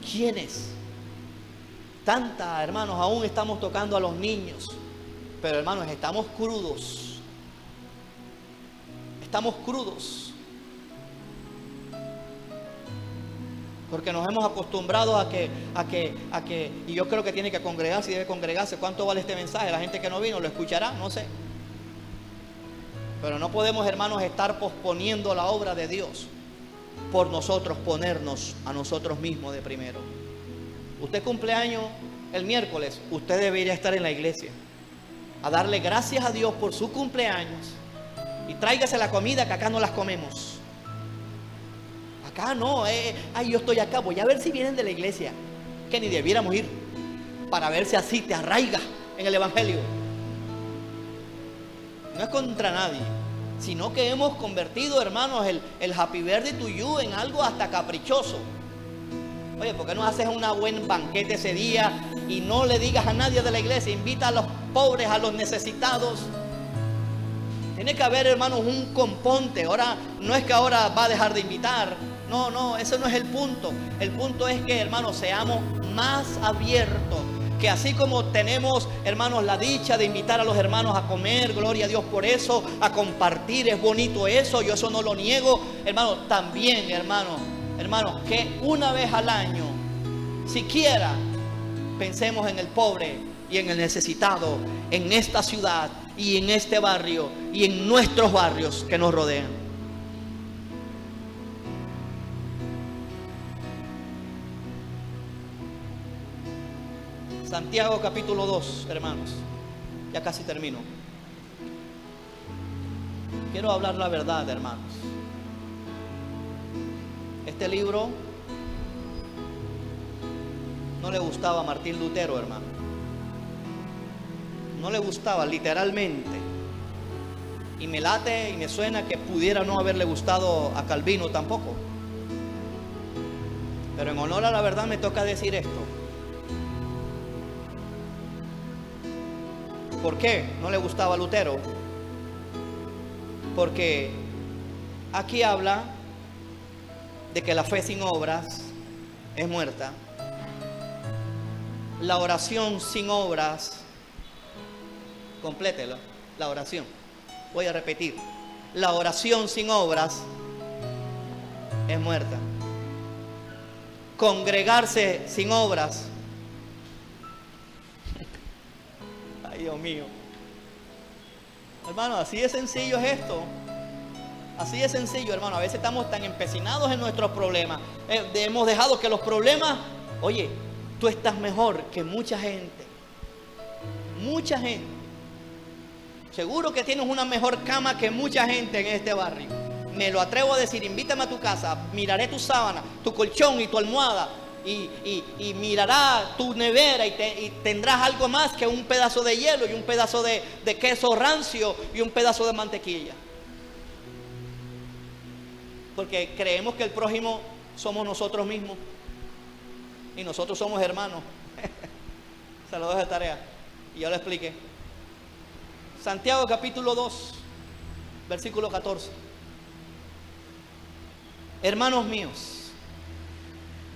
¿Quiénes? Tanta, hermanos, aún estamos tocando a los niños. Pero hermanos, estamos crudos. Estamos crudos. Porque nos hemos acostumbrado a que, y yo creo que tiene que congregarse y debe congregarse. ¿Cuánto vale este mensaje? La gente que no vino lo escuchará, no sé. Pero no podemos, hermanos, estar posponiendo la obra de Dios por nosotros ponernos a nosotros mismos de primero. Usted cumpleaños el miércoles, usted debería estar en la iglesia a darle gracias a Dios por su cumpleaños y tráigase la comida que acá no las comemos. Acá no, yo estoy acá, voy a ver si vienen de la iglesia, que ni debiéramos ir, para ver si así te arraigas en el evangelio. No es contra nadie, sino que hemos convertido, hermanos, el Happy Birthday to You en algo hasta caprichoso. Oye, ¿por qué no haces un buen banquete ese día y no le digas a nadie de la iglesia? Invita a los pobres, a los necesitados. Tiene que haber, hermanos, un componte. Ahora, no es que ahora va a dejar de invitar. No, ese no es el punto. El punto es que, hermanos, seamos más abiertos. Que así como tenemos, hermanos, la dicha de invitar a los hermanos a comer, gloria a Dios por eso, a compartir, es bonito eso, yo eso no lo niego, hermanos, también, hermanos, que una vez al año, siquiera, pensemos en el pobre y en el necesitado, en esta ciudad y en este barrio y en nuestros barrios que nos rodean. Santiago capítulo 2, hermanos. Ya casi termino. Quiero hablar la verdad, hermanos. Este libro no le gustaba a Martín Lutero, hermano. No le gustaba, literalmente. Y me late y me suena que pudiera no haberle gustado a Calvino tampoco. Pero en honor a la verdad me toca decir esto. ¿Por qué no le gustaba a Lutero? Porque aquí habla de que la fe sin obras es muerta. La oración sin obras, complételo, la oración. Voy a repetir. la oración sin obras es muerta. Congregarse sin obras. Ay, Dios mío. Hermano, así de sencillo es esto. Así de sencillo, hermano. A veces estamos tan empecinados en nuestros problemas. Hemos dejado que los problemas... Oye, tú estás mejor que mucha gente. Mucha gente. Seguro que tienes una mejor cama que mucha gente en este barrio. Me lo atrevo a decir. Invítame a tu casa. Miraré tu sábana, tu colchón y tu almohada. Y mirará tu nevera y tendrás algo más que un pedazo de hielo y un pedazo de queso rancio y un pedazo de mantequilla. Porque creemos que el prójimo somos nosotros mismos y nosotros somos hermanos. Se lo dejo de tarea y yo lo expliqué. Santiago capítulo 2 versículo 14. Hermanos míos,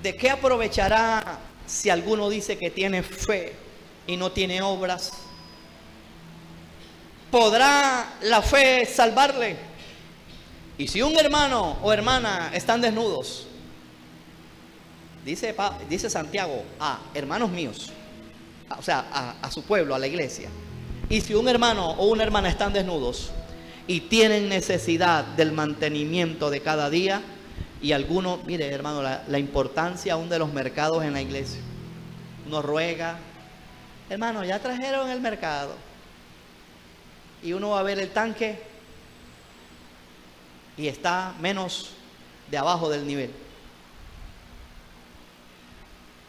¿de qué aprovechará si alguno dice que tiene fe y no tiene obras? ¿Podrá la fe salvarle? Y si un hermano o hermana están desnudos, dice Santiago a hermanos míos, o sea, a su pueblo, a la iglesia. Y si un hermano o una hermana están desnudos y tienen necesidad del mantenimiento de cada día, y alguno, mire hermano, la importancia aún de los mercados en la iglesia. Uno ruega, hermano, ya trajeron el mercado. Y uno va a ver el tanque y está menos de abajo del nivel.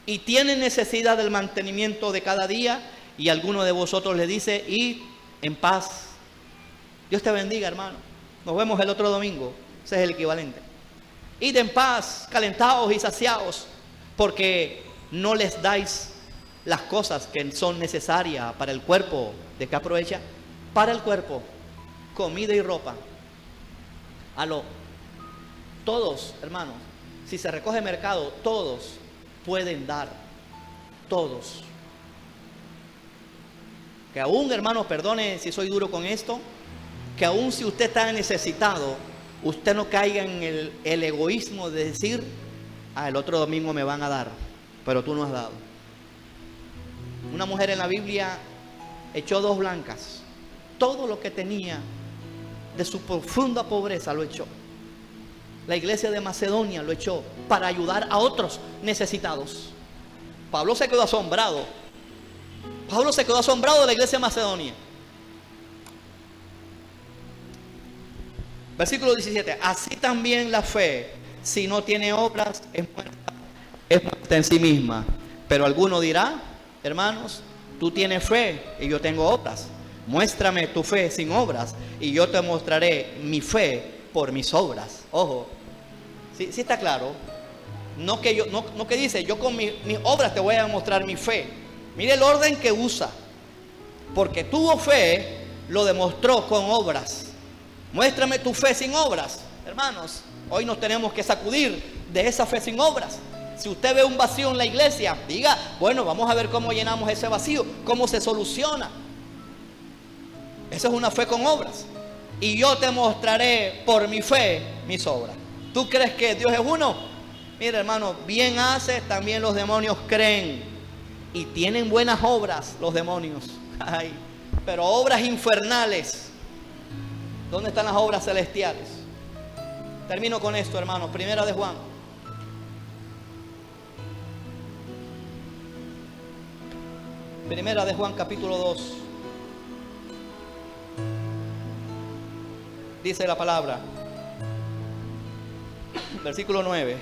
Y tienen necesidad del mantenimiento de cada día, y alguno de vosotros le dice, id en paz. Dios te bendiga, hermano. Nos vemos el otro domingo. Ese es el equivalente. Id en paz, calentados y saciados, porque no les dais las cosas que son necesarias para el cuerpo. ¿De qué aprovecha? Para el cuerpo, comida y ropa. Todos, hermanos, si se recoge mercado, todos pueden dar. Todos. Que aún, hermanos, perdone si soy duro con esto, que aún si usted está necesitado, usted no caiga en el egoísmo de decir, el otro domingo me van a dar, pero tú no has dado. Una mujer en la Biblia echó 2 blancas. Todo lo que tenía de su profunda pobreza lo echó. La iglesia de Macedonia lo echó para ayudar a otros necesitados. Pablo se quedó asombrado. Pablo se quedó asombrado de la iglesia de Macedonia. Versículo 17. Así también la fe, si no tiene obras, es muerta en sí misma. Pero alguno dirá, hermanos, tú tienes fe y yo tengo obras. Muéstrame tu fe sin obras y yo te mostraré mi fe por mis obras. Ojo, sí está claro. No que dice, yo con mis obras te voy a mostrar mi fe. Mire el orden que usa. Porque tuvo fe, lo demostró con obras. Muéstrame tu fe sin obras. Hermanos, hoy nos tenemos que sacudir de esa fe sin obras. Si usted ve un vacío en la iglesia, diga, bueno, vamos a ver cómo llenamos ese vacío, cómo se soluciona. Esa es una fe con obras. Y yo te mostraré por mi fe mis obras. ¿Tú crees que Dios es uno? Mira, hermano, bien hace, también los demonios creen. Y tienen buenas obras los demonios. Ay, pero obras infernales. ¿Dónde están las obras celestiales? Termino con esto, hermano. Primera de Juan. Primera de Juan, capítulo 2. Dice la palabra, versículo 9.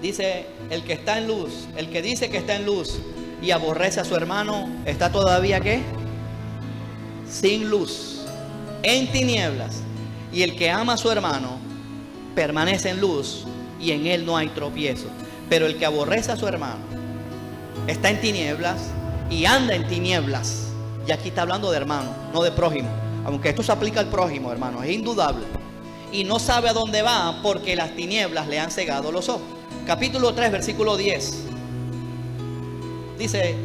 Dice, el que está en luz, el que dice que está en luz y aborrece a su hermano, ¿está todavía qué? Sin luz, en tinieblas. Y el que ama a su hermano permanece en luz y en él no hay tropiezo. Pero el que aborrece a su hermano está en tinieblas y anda en tinieblas. Y aquí está hablando de hermano, no de prójimo. Aunque esto se aplica al prójimo, hermano, es indudable. Y no sabe a dónde va porque las tinieblas le han cegado los ojos. Capítulo 3, versículo 10. Dice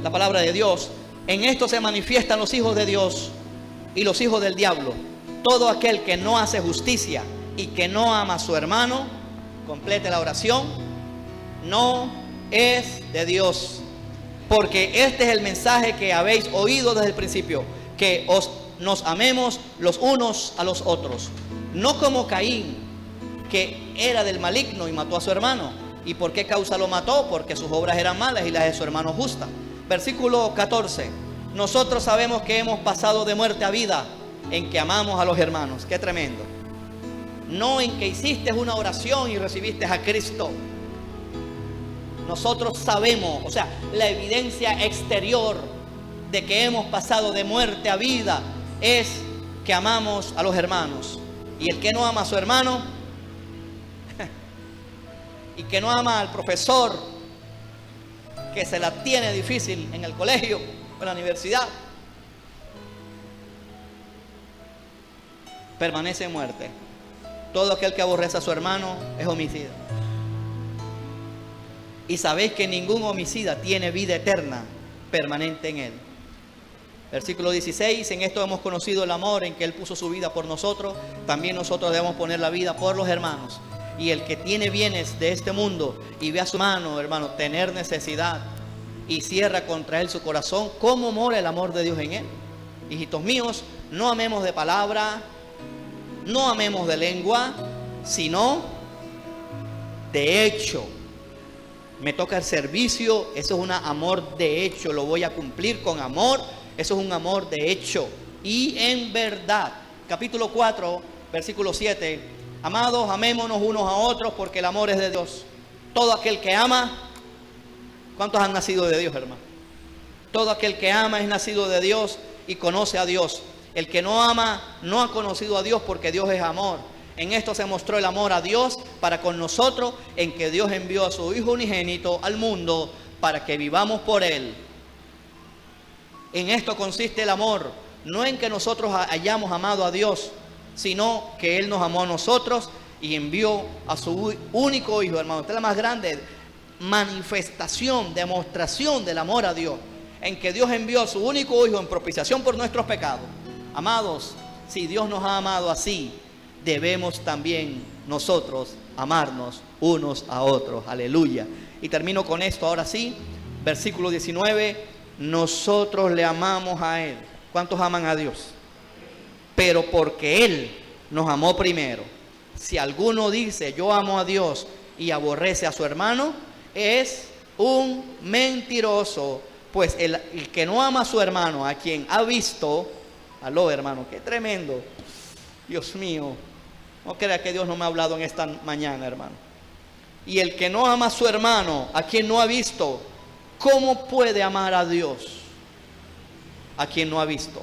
la palabra de Dios: en esto se manifiestan los hijos de Dios y los hijos del diablo. Todo aquel que no hace justicia y que no ama a su hermano, complete la oración, no es de Dios. Porque este es el mensaje que habéis oído desde el principio, que nos amemos los unos a los otros. No como Caín, que era del maligno y mató a su hermano. ¿Y por qué causa lo mató? Porque sus obras eran malas y las de su hermano justas. Versículo 14. Nosotros sabemos que hemos pasado de muerte a vida en que amamos a los hermanos. Qué tremendo. No en que hiciste una oración y recibiste a Cristo. Nosotros sabemos, o sea, la evidencia exterior de que hemos pasado de muerte a vida es que amamos a los hermanos. Y el que no ama a su hermano y que no ama al profesor que se la tiene difícil en el colegio o en la universidad, permanece en muerte. Todo aquel que aborrece a su hermano es homicida. Y sabéis que ningún homicida tiene vida eterna permanente en él. Versículo 16, en esto hemos conocido el amor en que Él puso su vida por nosotros. También nosotros debemos poner la vida por los hermanos. Y el que tiene bienes de este mundo y ve a su hermano, hermano, tener necesidad y cierra contra él su corazón, ¿cómo mora el amor de Dios en él? Hijitos míos, no amemos de palabra, no amemos de lengua, sino de hecho. Me toca el servicio, eso es un amor de hecho, lo voy a cumplir con amor, eso es un amor de hecho y en verdad. Capítulo 4, versículo 7, amados, amémonos unos a otros porque el amor es de Dios. Todo aquel que ama, ¿cuántos han nacido de Dios, hermano? Todo aquel que ama es nacido de Dios y conoce a Dios. El que no ama no ha conocido a Dios porque Dios es amor. En esto se mostró el amor a Dios para con nosotros, en que Dios envió a su Hijo unigénito al mundo para que vivamos por Él. En esto consiste el amor, no en que nosotros hayamos amado a Dios, sino que Él nos amó a nosotros y envió a su único Hijo, hermano. Esta es la más grande manifestación, demostración del amor a Dios, en que Dios envió a su único Hijo en propiciación por nuestros pecados. Amados, si Dios nos ha amado así, debemos también nosotros amarnos unos a otros. Aleluya. Y termino con esto, ahora sí, versículo 19, nosotros le amamos a Él. ¿Cuántos aman a Dios? Pero porque Él nos amó primero. Si alguno dice yo amo a Dios y aborrece a su hermano, es un mentiroso. Pues el que no ama a su hermano, a quien ha visto, aló hermano, qué tremendo, Dios mío, no crea que Dios no me ha hablado en esta mañana, hermano. Y el que no ama a su hermano, a quien no ha visto, ¿cómo puede amar a Dios a quien no ha visto?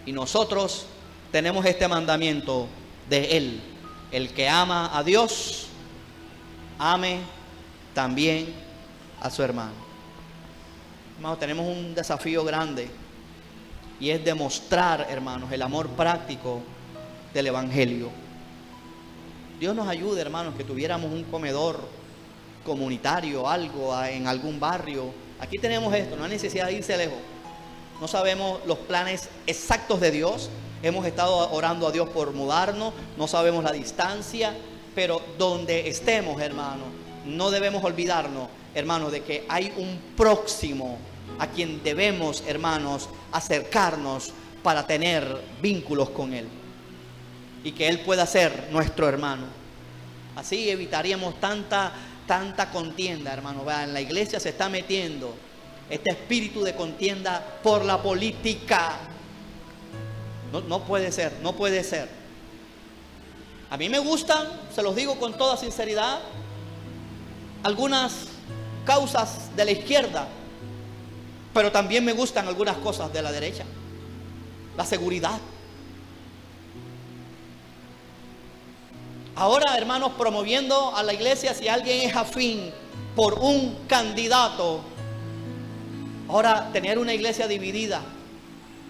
Y nosotros tenemos este mandamiento de Él: el que ama a Dios, ame también a su hermano. Hermanos, tenemos un desafío grande y es demostrar, hermanos, el amor práctico del Evangelio. Dios nos ayude, hermanos, que tuviéramos un comedor comunitario, algo en algún barrio. Aquí tenemos esto, no hay necesidad de irse lejos. No sabemos los planes exactos de Dios. Hemos estado orando a Dios por mudarnos, no sabemos la distancia, pero donde estemos, hermanos, no debemos olvidarnos, hermanos, de que hay un próximo a quien debemos, hermanos, acercarnos para tener vínculos con Él y que Él pueda ser nuestro hermano. Así evitaríamos tanta contienda, hermano. En la iglesia se está metiendo este espíritu de contienda por la política. No puede ser, no puede ser. A mí me gustan, se los digo con toda sinceridad, algunas causas de la izquierda, pero también me gustan algunas cosas de la derecha. La seguridad. Ahora, hermanos, promoviendo a la iglesia, si alguien es afín por un candidato, ahora tener una iglesia dividida.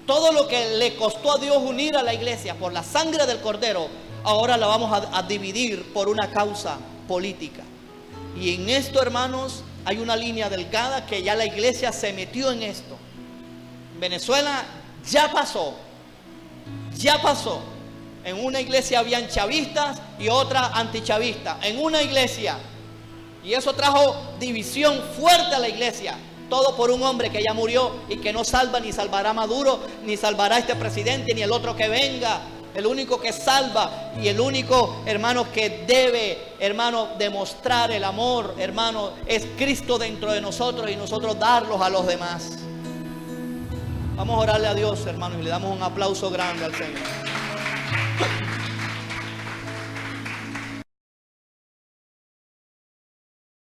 Todo lo que le costó a Dios unir a la iglesia por la sangre del Cordero, ahora la vamos a dividir por una causa política. Y en esto, hermanos, hay una línea delgada que ya la iglesia se metió en esto. En Venezuela ya pasó. Ya pasó. En una iglesia habían chavistas y otra antichavistas. En una iglesia. Y eso trajo división fuerte a la iglesia. Todo por un hombre que ya murió y que no salva ni salvará a Maduro, ni salvará a este presidente, ni el otro que venga. El único que salva y el único, hermanos, que debe, hermanos, demostrar el amor, hermanos, es Cristo dentro de nosotros y nosotros darlos a los demás. Vamos a orarle a Dios, hermanos, y le damos un aplauso grande al Señor.